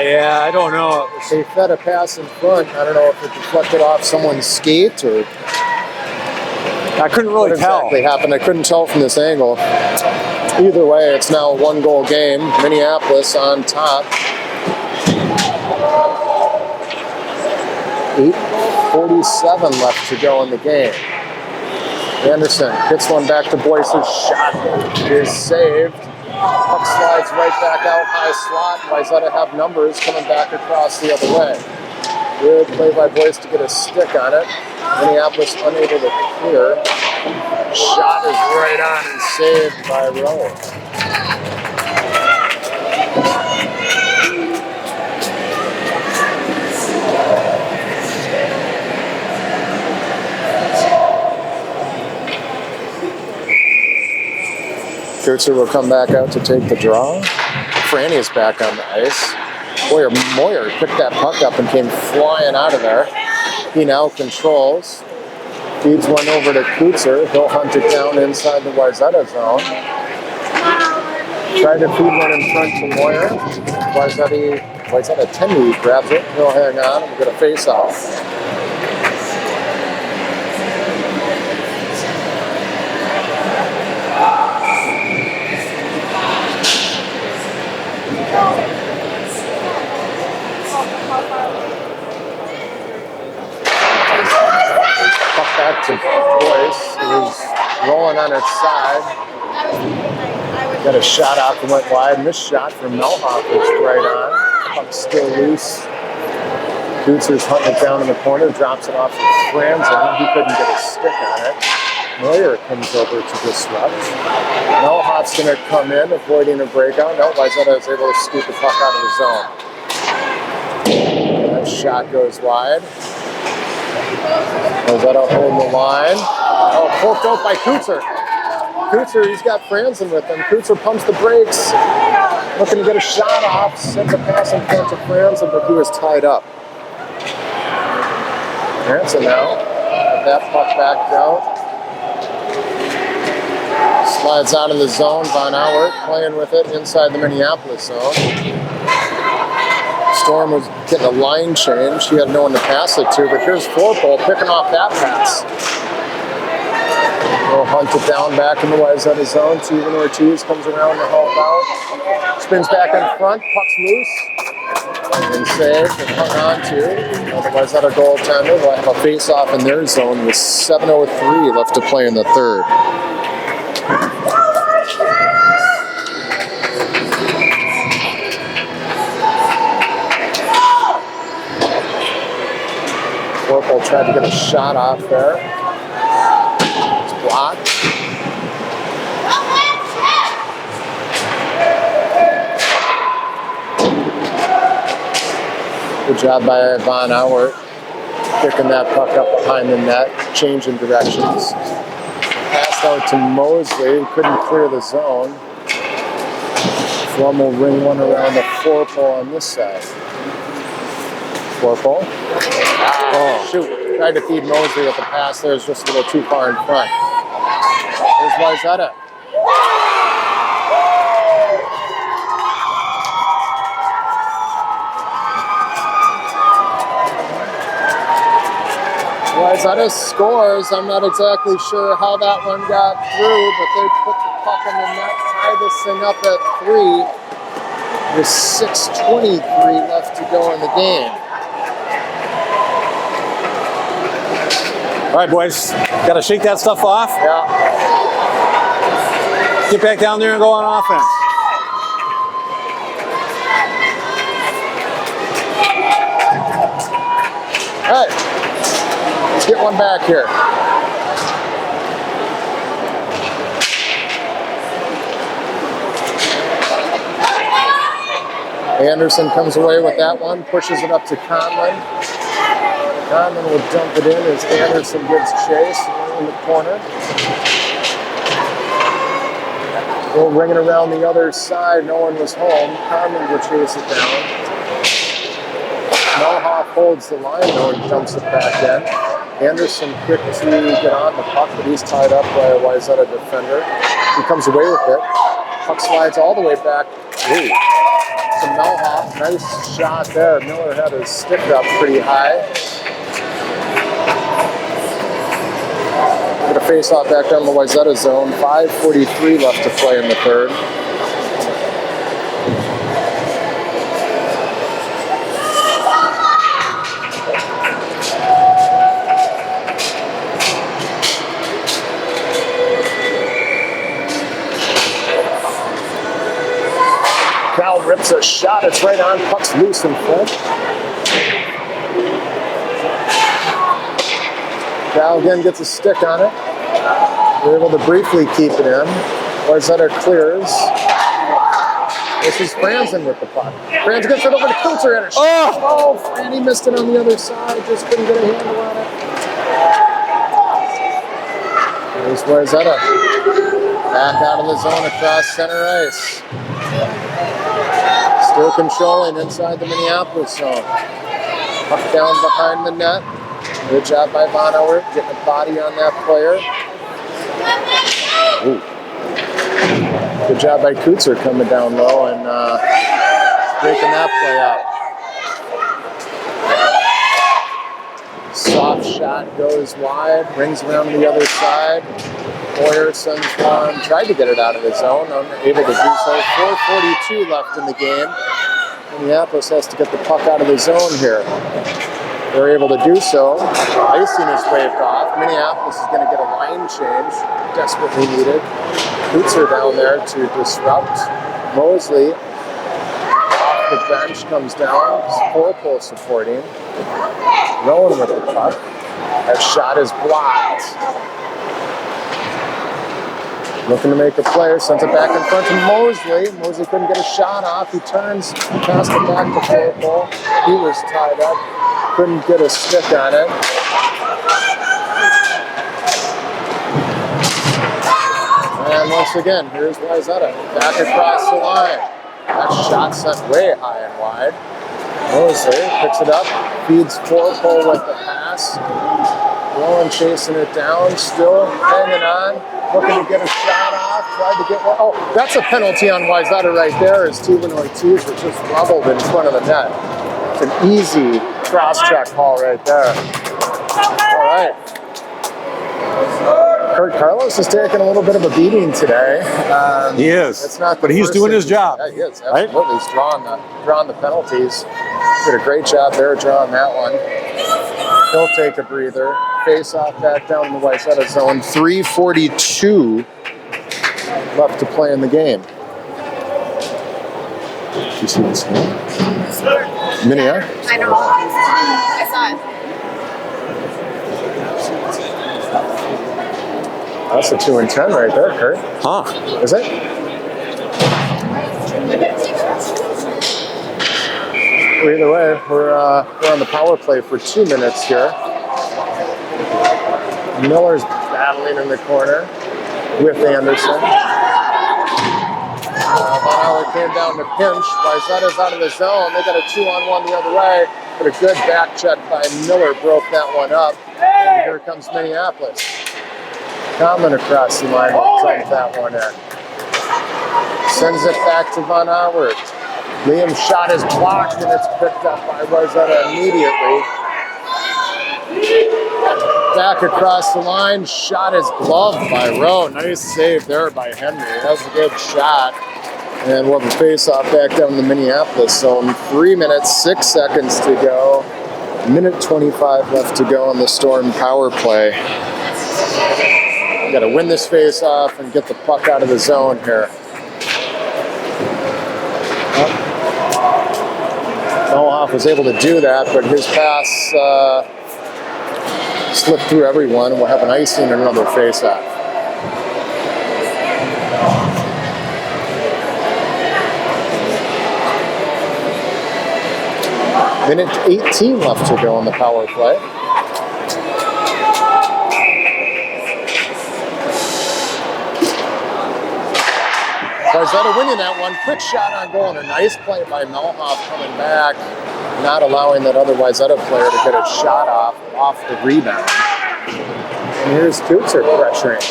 Yeah, I don't know. They fed a pass in front. I don't know if it deflected off someone's skate or... I couldn't really tell. What exactly happened? I couldn't tell from this angle. Either way, it's now a one-goal game. Minneapolis on top. 8:47 left to go in the game. Anderson hits one back to Boyce's shot is saved. Puck slides right back out high slot. Wayzetta have numbers coming back across the other way. Good play by Boyce to get a stick on it. Minneapolis unable to clear. Shot is right on and saved by Rowe. Kurtzer will come back out to take the draw. Franny is back on the ice. Moyer picked that puck up and came flying out of there. He now controls. Feeds one over to Kurtzer. He'll hunt it down inside the Wayzetta zone. Tried to feed one in front to Moyer. Wayzetta 10 grabs it. He'll hang on and get a face-off. Back to Boyce, who's rolling on its side. Got a shot off and went wide. Missed shot from Melhoff was right on. Puck still loose. Kutzer's hunting it down in the corner, drops it off to Franzen. He couldn't get a stick on it. Moyer comes over to disrupt. Melhoff's going to come in, avoiding a breakout. No, Wayzetta is able to scoop the puck out of the zone. That shot goes wide. Wayzetta holding the line. Oh, poked out by Kurtzer. Kurtzer, he's got Franzen with him. Kurtzer pumps the brakes. Looking to get a shot off. Sends a pass in front to Franzen, but he was tied up. Franzen now. Get that puck back down. Slides out of the zone. Von Auert playing with it inside the Minneapolis zone. Storm was getting a line change. He had no one to pass it to, but here's Forpole picking off that pass. He'll hunt it down back in the Wayzetta zone. Steven Ortiz comes around to help out. Spins back in front, puck's loose. And saved and hung on to. Now the Wayzetta goaltender will have a face-off in their zone with 7:03 left to play in the third. Forpole tried to get a shot off there. It's blocked. Good job by Von Auert picking that puck up behind the net, changing directions. Passed out to Mosley, who couldn't clear the zone. Flum will ring one around the Forpole on this side. Forpole. Oh, shoot. Tried to feed Mosley with the pass there. It's just a little too far in front. There's Wayzetta. Wayzetta scores. I'm not exactly sure how that one got through, but they put the puck in the net, tie this thing up at 3. With 6:23 left to go in the game. All right, boys. Got to shake that stuff off. Yeah. Get back down there and go on offense. All right. Let's get one back here. Anderson comes away with that one, pushes it up to Conlon. Conlon will dump it in as Anderson gives chase in the corner. We'll ring it around the other side. No one was home. Conlon will chase it down. Melhoff holds the line though and dumps it back in. Anderson quick to get on the puck, but he's tied up by a Wayzetta defender. He comes away with it. Puck slides all the way back. Ooh. To Melhoff. Nice shot there. Miller had his stick up pretty high. Get a face-off back down the Wayzetta zone. 5:43 left to play in the third. It's a shot. It's right on. Puck's loose in front. Cal again gets a stick on it. We're able to briefly keep it in. Wayzetta clears. This is Franzen with the puck. Franzen gets it over to Coulter and a shot. Oh, Franny missed it on the other side. Just couldn't get a handle on it. There's Wayzetta. Back out of the zone across center ice. Still controlling inside the Minneapolis zone. Puck down behind the net. Good job by Bonauer getting a body on that player. Ooh. Good job by Coulter coming down low and breaking that play up. Soft shot goes wide, rings around to the other side. Moyer sends one, tried to get it out of the zone, unable to do so. 4:42 left in the game. Minneapolis has to get the puck out of the zone here. They're able to do so. Icing is waved off. Minneapolis is going to get a line change, desperately needed. Coulter down there to disrupt. Mosley off the bench comes down. Corporal supporting. Rowan with the puck. That shot is blocked. Looking to make a play, sends it back in front to Mosley. Mosley couldn't get a shot off. He turns, passed it back to Corporal. He was tied up. Couldn't get a stick on it. And once again, here's Wayzetta. Back across the line. That shot sent way high and wide. Mosley picks it up, feeds Corporal with the pass. Rowan chasing it down, still hanging on, looking to get a shot off, tried to get one. Oh, that's a penalty on Wayzetta right there as Steven Ortiz was just leveled in front of the net. It's an easy cross-check call right there. All right. Kurt Carlos is taking a little bit of a beating today. He is, it's not but he's doing his job. Yeah, he is, absolutely. Right? He's drawing the penalties. Did a great job there drawing that one. He'll take a breather. Face off back down in the Wayzetta zone. 3:42 left to play in the game. Did you see this game? Minneapolis? I know. I saw it. That's a 2-10 right there, Kurt. Huh? Is it? Well, either way, we're on the power play for 2 minutes here. Miller's battling in the corner with Anderson. Bonauer came down to pinch. Wayzetta's out of the zone. They got a 2-on-1 the other way, but a good back check by Miller broke that one up. And here comes Minneapolis. Conlon across the line will dump that one in. Sends it back to Bonauer. Liam's shot is blocked and it's picked up by Wayzetta immediately. Back across the line, shot is gloved by Rowe. Nice save there by Henry. That was a good shot. And we'll have a face-off back down in the Minneapolis zone. 3 minutes, 6 seconds to go. Minute 25 left to go on the Storm power play. We got to win this face-off and get the puck out of the zone here. Melhoff was able to do that, but his pass slipped through everyone, and we'll have an icing and another face-off. Minute 18 left to go on the power play. Wayzetta winning that one. Quick shot on goal and a nice play by Melhoff coming back, not allowing that other Wayzetta player to get a shot off the rebound. And here's Coulter pressuring.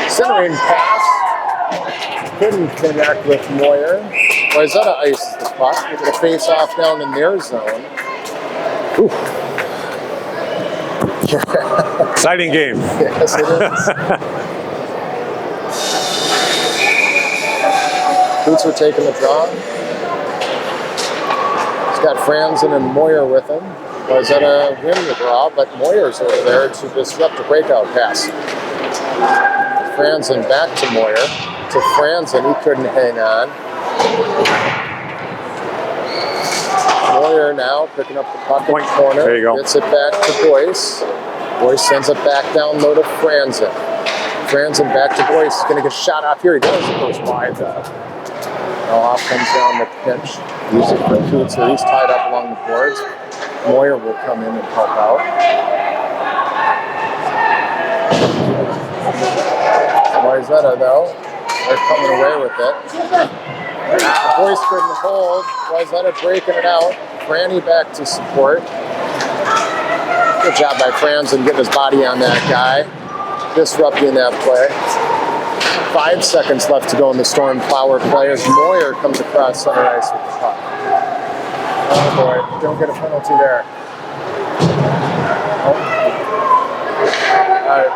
Centering pass. Couldn't connect with Moyer. Wayzetta ices the puck. We're going to face off down in their zone. Ooh. Exciting game. Yes, it is. Coulter taking the draw. He's got Franzen and Moyer with him. Wayzetta win the draw, but Moyer's over there to disrupt a breakout pass. Franzen back to Moyer. To Franzen, he couldn't hang on. Moyer now picking up the puck in the corner. There you go. Gets it back to Boyce. Boyce sends it back down low to Franzen. Franzen back to Boyce. He's going to get shot off here. He does. It goes wide. Now off comes down the pinch. Use it for Kutzer. He's tied up along the boards. Moyer will come in and help out. Wayzetta, though, they're coming away with it. Boyce couldn't hold. Wayzetta breaking it out. Franny back to support. Good job by Franzen getting his body on that guy. Disrupting that play. 5 seconds left to go in the Storm power play as Moyer comes across center ice with the puck. Oh boy, don't get a penalty there. Oh. All right,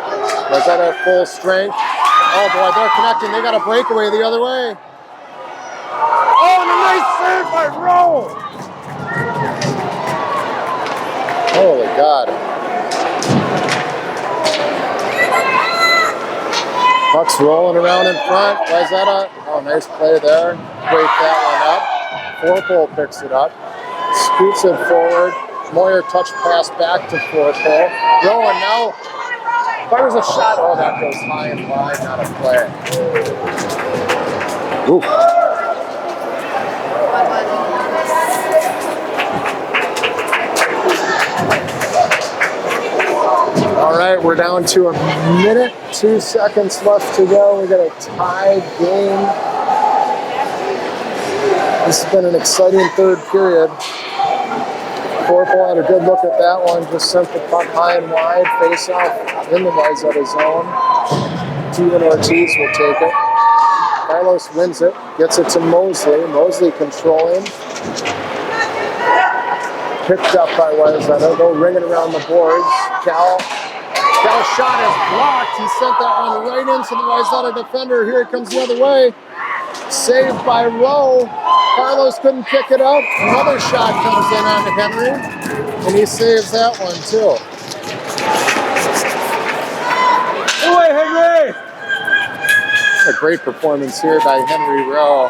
Wayzetta full strength. Oh boy, they're connecting. They got a breakaway the other way. Oh, and a nice save by Rowe. Holy God. Puck's rolling around in front. Wayzetta, oh, nice play there. Break that one up. Forpole picks it up. Scoots it forward. Moyer touch pass back to Forpole. Rowan now fires a shot. Oh, that goes high and wide, not a play. Ooh. All right, we're down to a minute, 2 seconds left to go. We got a tied game. This has been an exciting third period. Forpole had a good look at that one. Just sent the puck high and wide, face off in the Wayzetta zone. Steven Ortiz will take it. Carlos wins it, gets it to Mosley. Mosley controlling. Picked up by Wayzetta. They'll ring it around the boards. Cal's shot is blocked. He sent that one right into the Wayzetta defender. Here it comes the other way. Saved by Rowe. Carlos couldn't pick it up. Another shot comes in onto Henry, and he saves that one too. Away, Henry! A great performance here by Henry Rowe.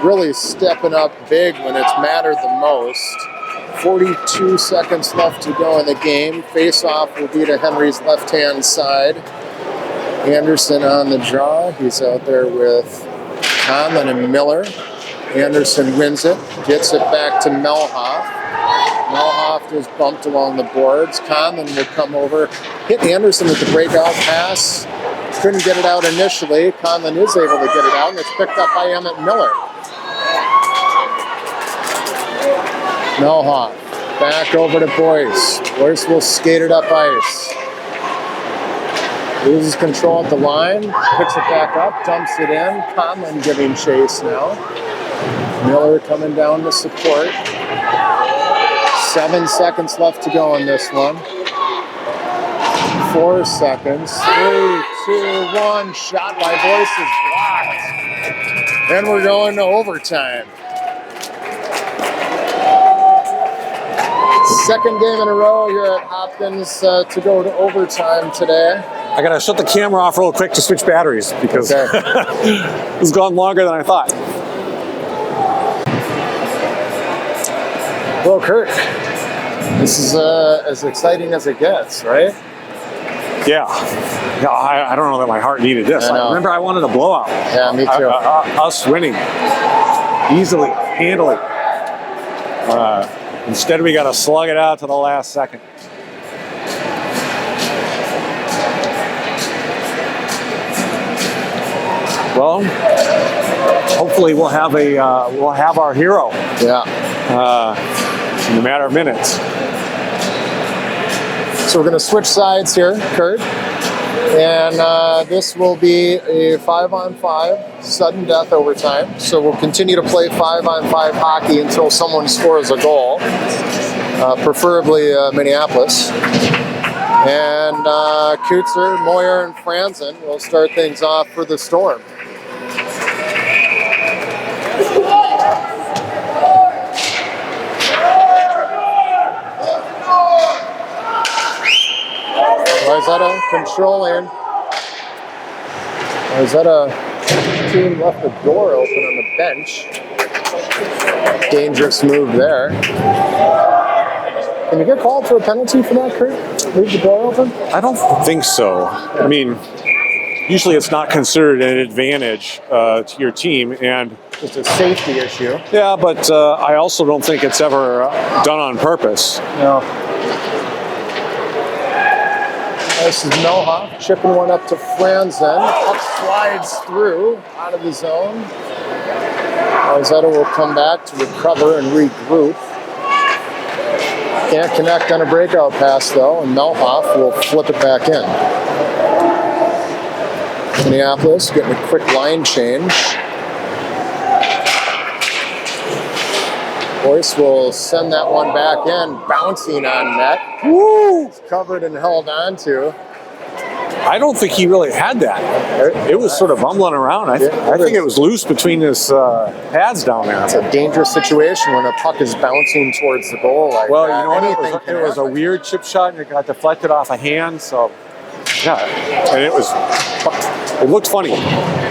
Really stepping up big when it's mattered the most. 42 seconds left to go in the game. Face-off will be to Henry's left-hand side. Anderson on the draw. He's out there with Conlon and Miller. Anderson wins it, gets it back to Melhoff. Melhoff is bumped along the boards. Conlon will come over, hit Anderson with the breakout pass. Couldn't get it out initially. Conlon is able to get it out, and it's picked up by Emmett Miller. Melhoff back over to Boyce. Boyce will skate it up ice. Loses control at the line, picks it back up, dumps it in. Conlon giving chase now. Miller coming down to support. 7 seconds left to go in this one. 4 seconds. 3, 2, 1. Shot by Boyce is blocked. And we're going to overtime. Second game in a row here at Hopkins to go to overtime today. I gotta shut the camera off real quick to switch batteries because it's gone longer than I thought. Well, Kurt, this is as exciting as it gets, right? Yeah, I don't know that my heart needed this. I know. Remember, I wanted a blowout. Yeah, me too. Us winning easily, handily. Instead, we got to slug it out to the last second. Well, hopefully we'll have our hero. Yeah. In a matter of minutes. So we're going to switch sides here, Kurt. And this will be a 5-on-5 sudden death overtime. So we'll continue to play 5-on-5 hockey until someone scores a goal, preferably Minneapolis. And Kutzer, Moyer, and Franzen will start things off for the Storm. Wayzetta controlling. Wayzetta team left the door open on the bench. Dangerous move there. Can you get called for a penalty for that, Kurt? Leave the door open? I don't think so. I mean, usually it's not considered an advantage to your team, and Just a safety issue. yeah, but I also don't think it's ever done on purpose. No. This is Melhoff chipping one up to Franzen. Puck slides through out of the zone. Wayzetta will come back to recover and regroup. Can't connect on a breakout pass though, and Melhoff will flip it back in. Minneapolis getting a quick line change. Boyce will send that one back in, bouncing on net. Woo! It's covered and held on to. I don't think he really had that. It was sort of bumbling around. I think it was loose between his pads down there. It's a dangerous situation when a puck is bouncing towards the goal like Well, that. you know Anything what? can It was a happen. weird chip shot, and it got deflected off a hand. So, yeah, and it looked funny.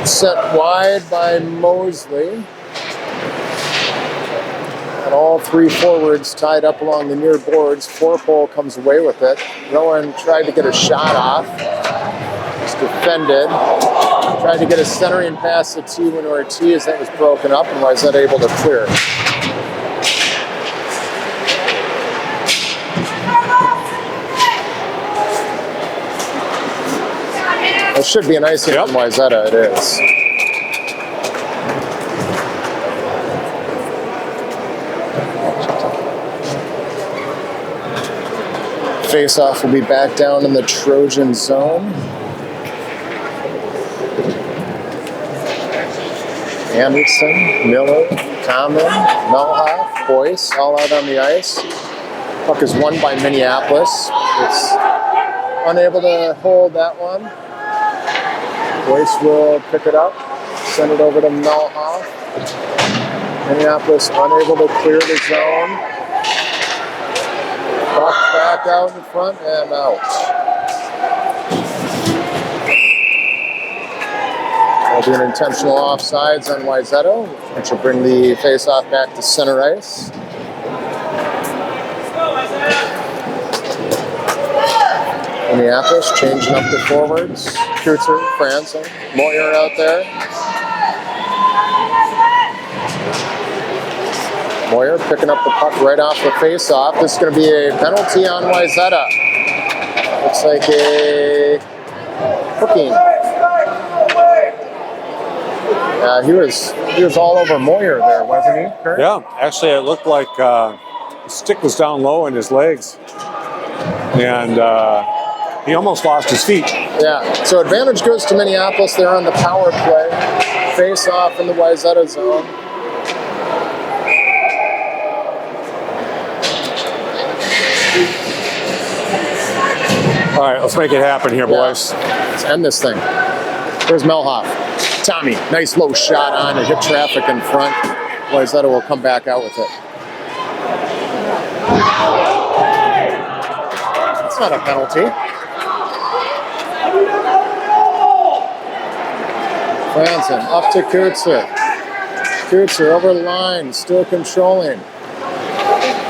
Set wide by Mosley. And all three forwards tied up along the near boards. Forpole comes away with it. Rowan tried to get a shot off. It's defended. Tried to get a centering pass to T1 Ortiz. That was broken up, and Wayzetta able to clear. It should be an icing from Wayzetta. It is. Face-off will be back down in the Trojan zone. Anderson, Miller, Tomlin, Melhoff, Boyce, all out on the ice. Puck is won by Minneapolis. It's unable to hold that one. Boyce will pick it up, send it over to Melhoff. Minneapolis unable to clear the zone. Puck back out in front and out. That'll be an intentional offsides on Wayzetta, which will bring the face-off back to center ice. Minneapolis changing up the forwards. Kutzer, Franzen, Moyer out there. Moyer picking up the puck right off the face-off. This is going to be a penalty on Wayzetta. Looks like a hooking. He was all over Moyer there, wasn't he, Kurt? Yeah, actually, it looked like the stick was down low in his legs, and he almost lost his feet. Yeah, so advantage goes to Minneapolis. They're on the power play. Face-off in the Wayzetta zone. All right, let's make it happen here, boys. Let's end this thing. Here's Melhoff. Tommy, nice low shot on it, hit traffic in front. Wayzetta will come back out with it. That's not a penalty. Franzen up to Kutzer. Kutzer over the line, still controlling.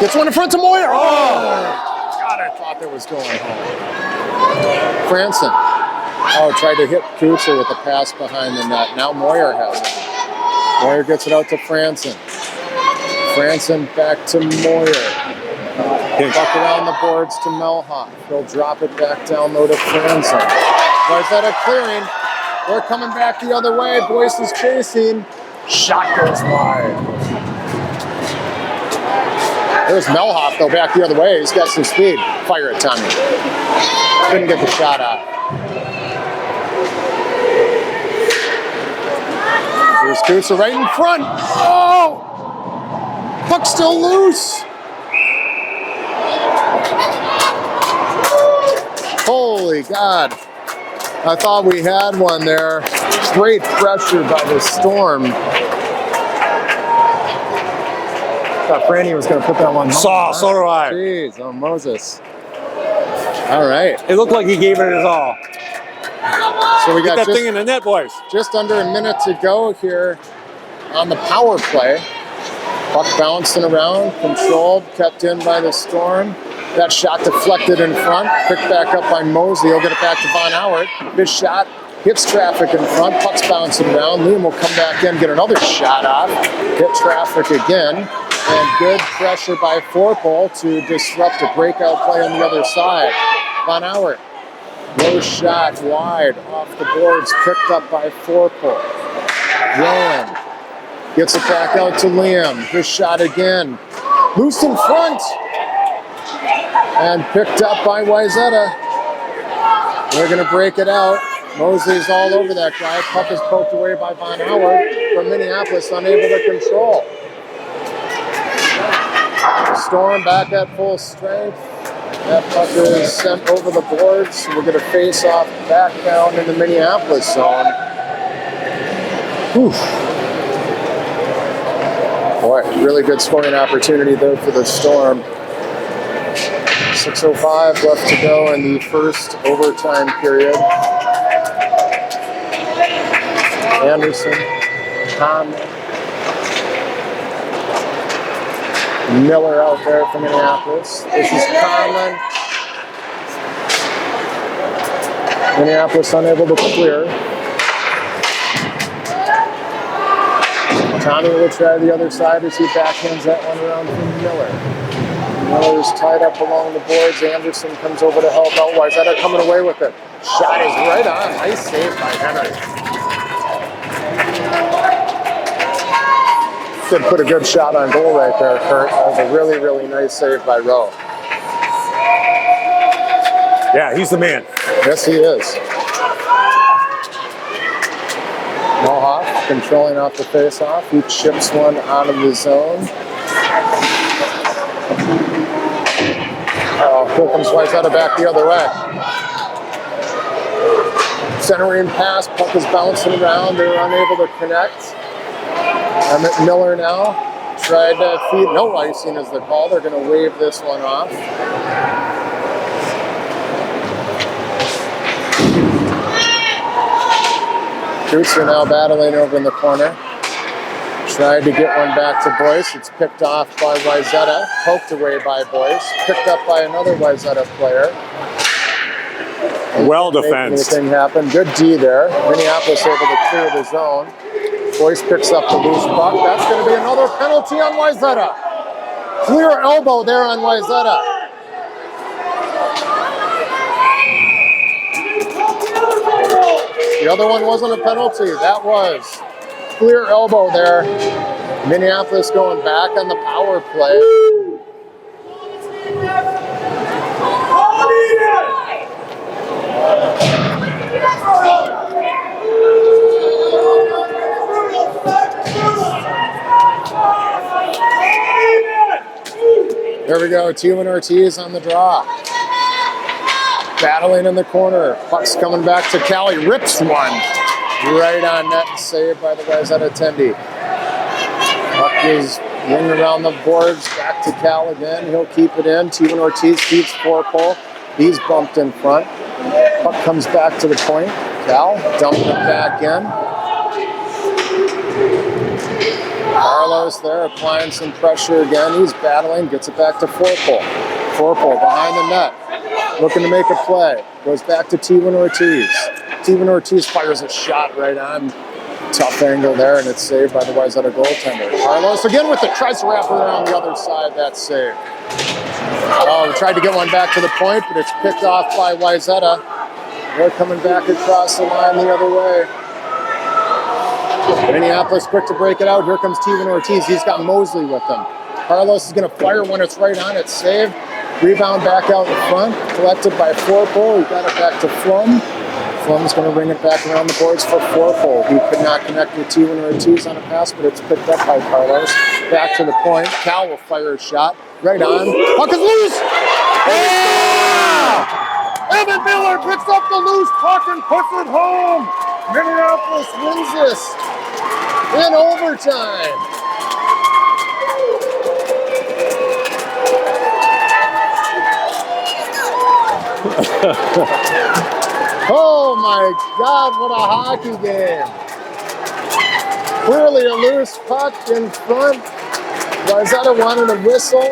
Gets one in front to Moyer. Oh! God, I thought that was going home. Franzen. Oh, tried to hit Kutzer with a pass behind the net. Now Moyer has it. Moyer gets it out to Franzen. Franzen back to Moyer. Buck around the boards to Melhoff. He'll drop it back down low to Franzen. Wayzetta clearing. They're coming back the other way. Boyce is chasing. Shot goes wide. There's Melhoff, though, back the other way. He's got some speed. Fire it, Tommy. Couldn't get the shot out. Here's Kutzer right in front. Oh! Puck's still loose. Holy God. I thought we had one there. Great pressure by the Storm. Thought Franny was going to put that one home. So do I. Jeez, oh Moses. All right. It looked like he gave it his all. So we Get got that thing in the net, boys. just under a minute to go here on the power play. Puck bouncing around, controlled, kept in by the Storm. That shot deflected in front, picked back up by Mosley. He'll get it back to Von Howard. His shot hits traffic in front, puck's bouncing around. Liam will come back in, get another shot off, hit traffic again, and good pressure by Forpole to disrupt a breakout play on the other side. Von Howard, low shot wide off the boards, picked up by Forpole. Rowan gets it back out to Liam. His shot again. Loose in front. And picked up by Wayzetta. They're going to break it out. Mosley's all over that guy. Puck is poked away by Von Howard from Minneapolis, unable to control. Storm back at full strength. That puck is sent over the boards. We're going to face off back down in the Minneapolis zone. Whew. Boy, really good scoring opportunity there for the Storm. 6:05 left to go in the first overtime period. Anderson, Conley, Miller out there for Minneapolis. This is Conlon. Minneapolis unable to clear. Tommy will try the other side as he backhands that one around from Miller. Miller's tied up along the boards. Anderson comes over to help out. Wayzetta coming away with it. Shot is right on. Nice save by Henry. Did put a good shot on goal right there, Kurt. That was a really, really nice save by Rowe. Yeah, he's the man. Yes, he is. Mohawk controlling off the face-off. He chips one out of the zone. Here comes Wayzetta back the other way. Centering pass, puck is bouncing around. They were unable to connect. Emmett Miller now tried to feed. No icing is the call. They're going to wave this one off. Kreutzer now battling over in the corner. Tried to get one back to Boyce. It's picked off by Wayzetta. Poked away by Boyce. Picked up by another Wayzetta player. Well defensed. Anything happen. Good D there. Minneapolis able to clear the zone. Boyce picks up the loose puck. That's going to be another penalty on Wayzetta. Clear elbow there on Wayzetta. The other one wasn't a penalty. That was clear elbow there. Minneapolis going back on the power play. There we go. Tillman Ortiz on the draw. Battling in the corner. Puck's coming back to Cali. Rips one. Right on net and saved by the guys out of Tendy. Puck is ringing around the boards. Back to Cal again. He'll keep it in. Tillman Ortiz feeds Forpole. He's bumped in front. Puck comes back to the point. Cal dumping it back in. Carlos there applying some pressure again. He's battling. Gets it back to Forpole. Forpole behind the net. Looking to make a play. Goes back to Tillman Ortiz. Tillman Ortiz fires a shot right on. Tough angle there, and it's saved by the Wayzetta goaltender. Carlos again with it. Tries to wrap it around the other side. That's saved. Oh, tried to get one back to the point, but it's picked off by Wayzetta. They're coming back across the line the other way. Minneapolis quick to break it out. Here comes Tillman Ortiz. He's got Mosley with him. Carlos is going to fire when it's right on. It's saved. Rebound back out in front. Collected by Forpole. He got it back to Flum. Flum's going to bring it back around the boards for Forpole. He could not connect with Tillman Ortiz on a pass, but it's picked up by Carlos. Back to the point. Cal will fire a shot. Right on. Puck is loose! Oh! Evan Miller picks up the loose puck and puts it home. Minneapolis wins this in overtime. Oh my God, what a hockey game. Clearly a loose puck in front. Wayzetta wanted a whistle.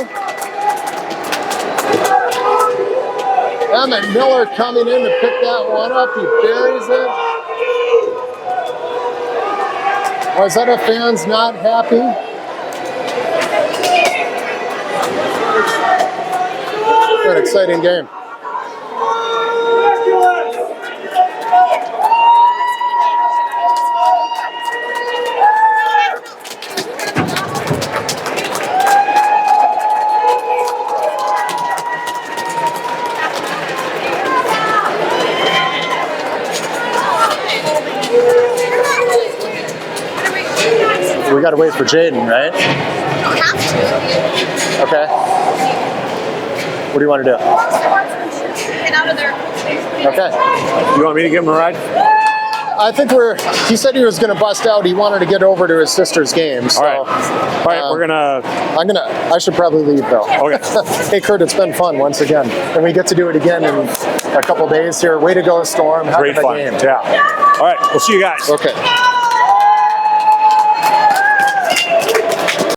Emmett Miller coming in to pick that one up. He buries it. Wayzetta fans not happy. An exciting game. We gotta wait for Jaden, right? You don't have to. Okay. What do you want to do? Get out of there. Okay. You want me to give him a ride? I think he said he was gonna bust out. He wanted to get over to his sister's game. So, All right, we're gonna. I should probably leave though. Okay. Hey Kurt, it's been fun once again. And we get to do it again in a couple days here. Way to go, Storm. Heck Great of a fun. game. Yeah. All right, we'll see you guys. Okay.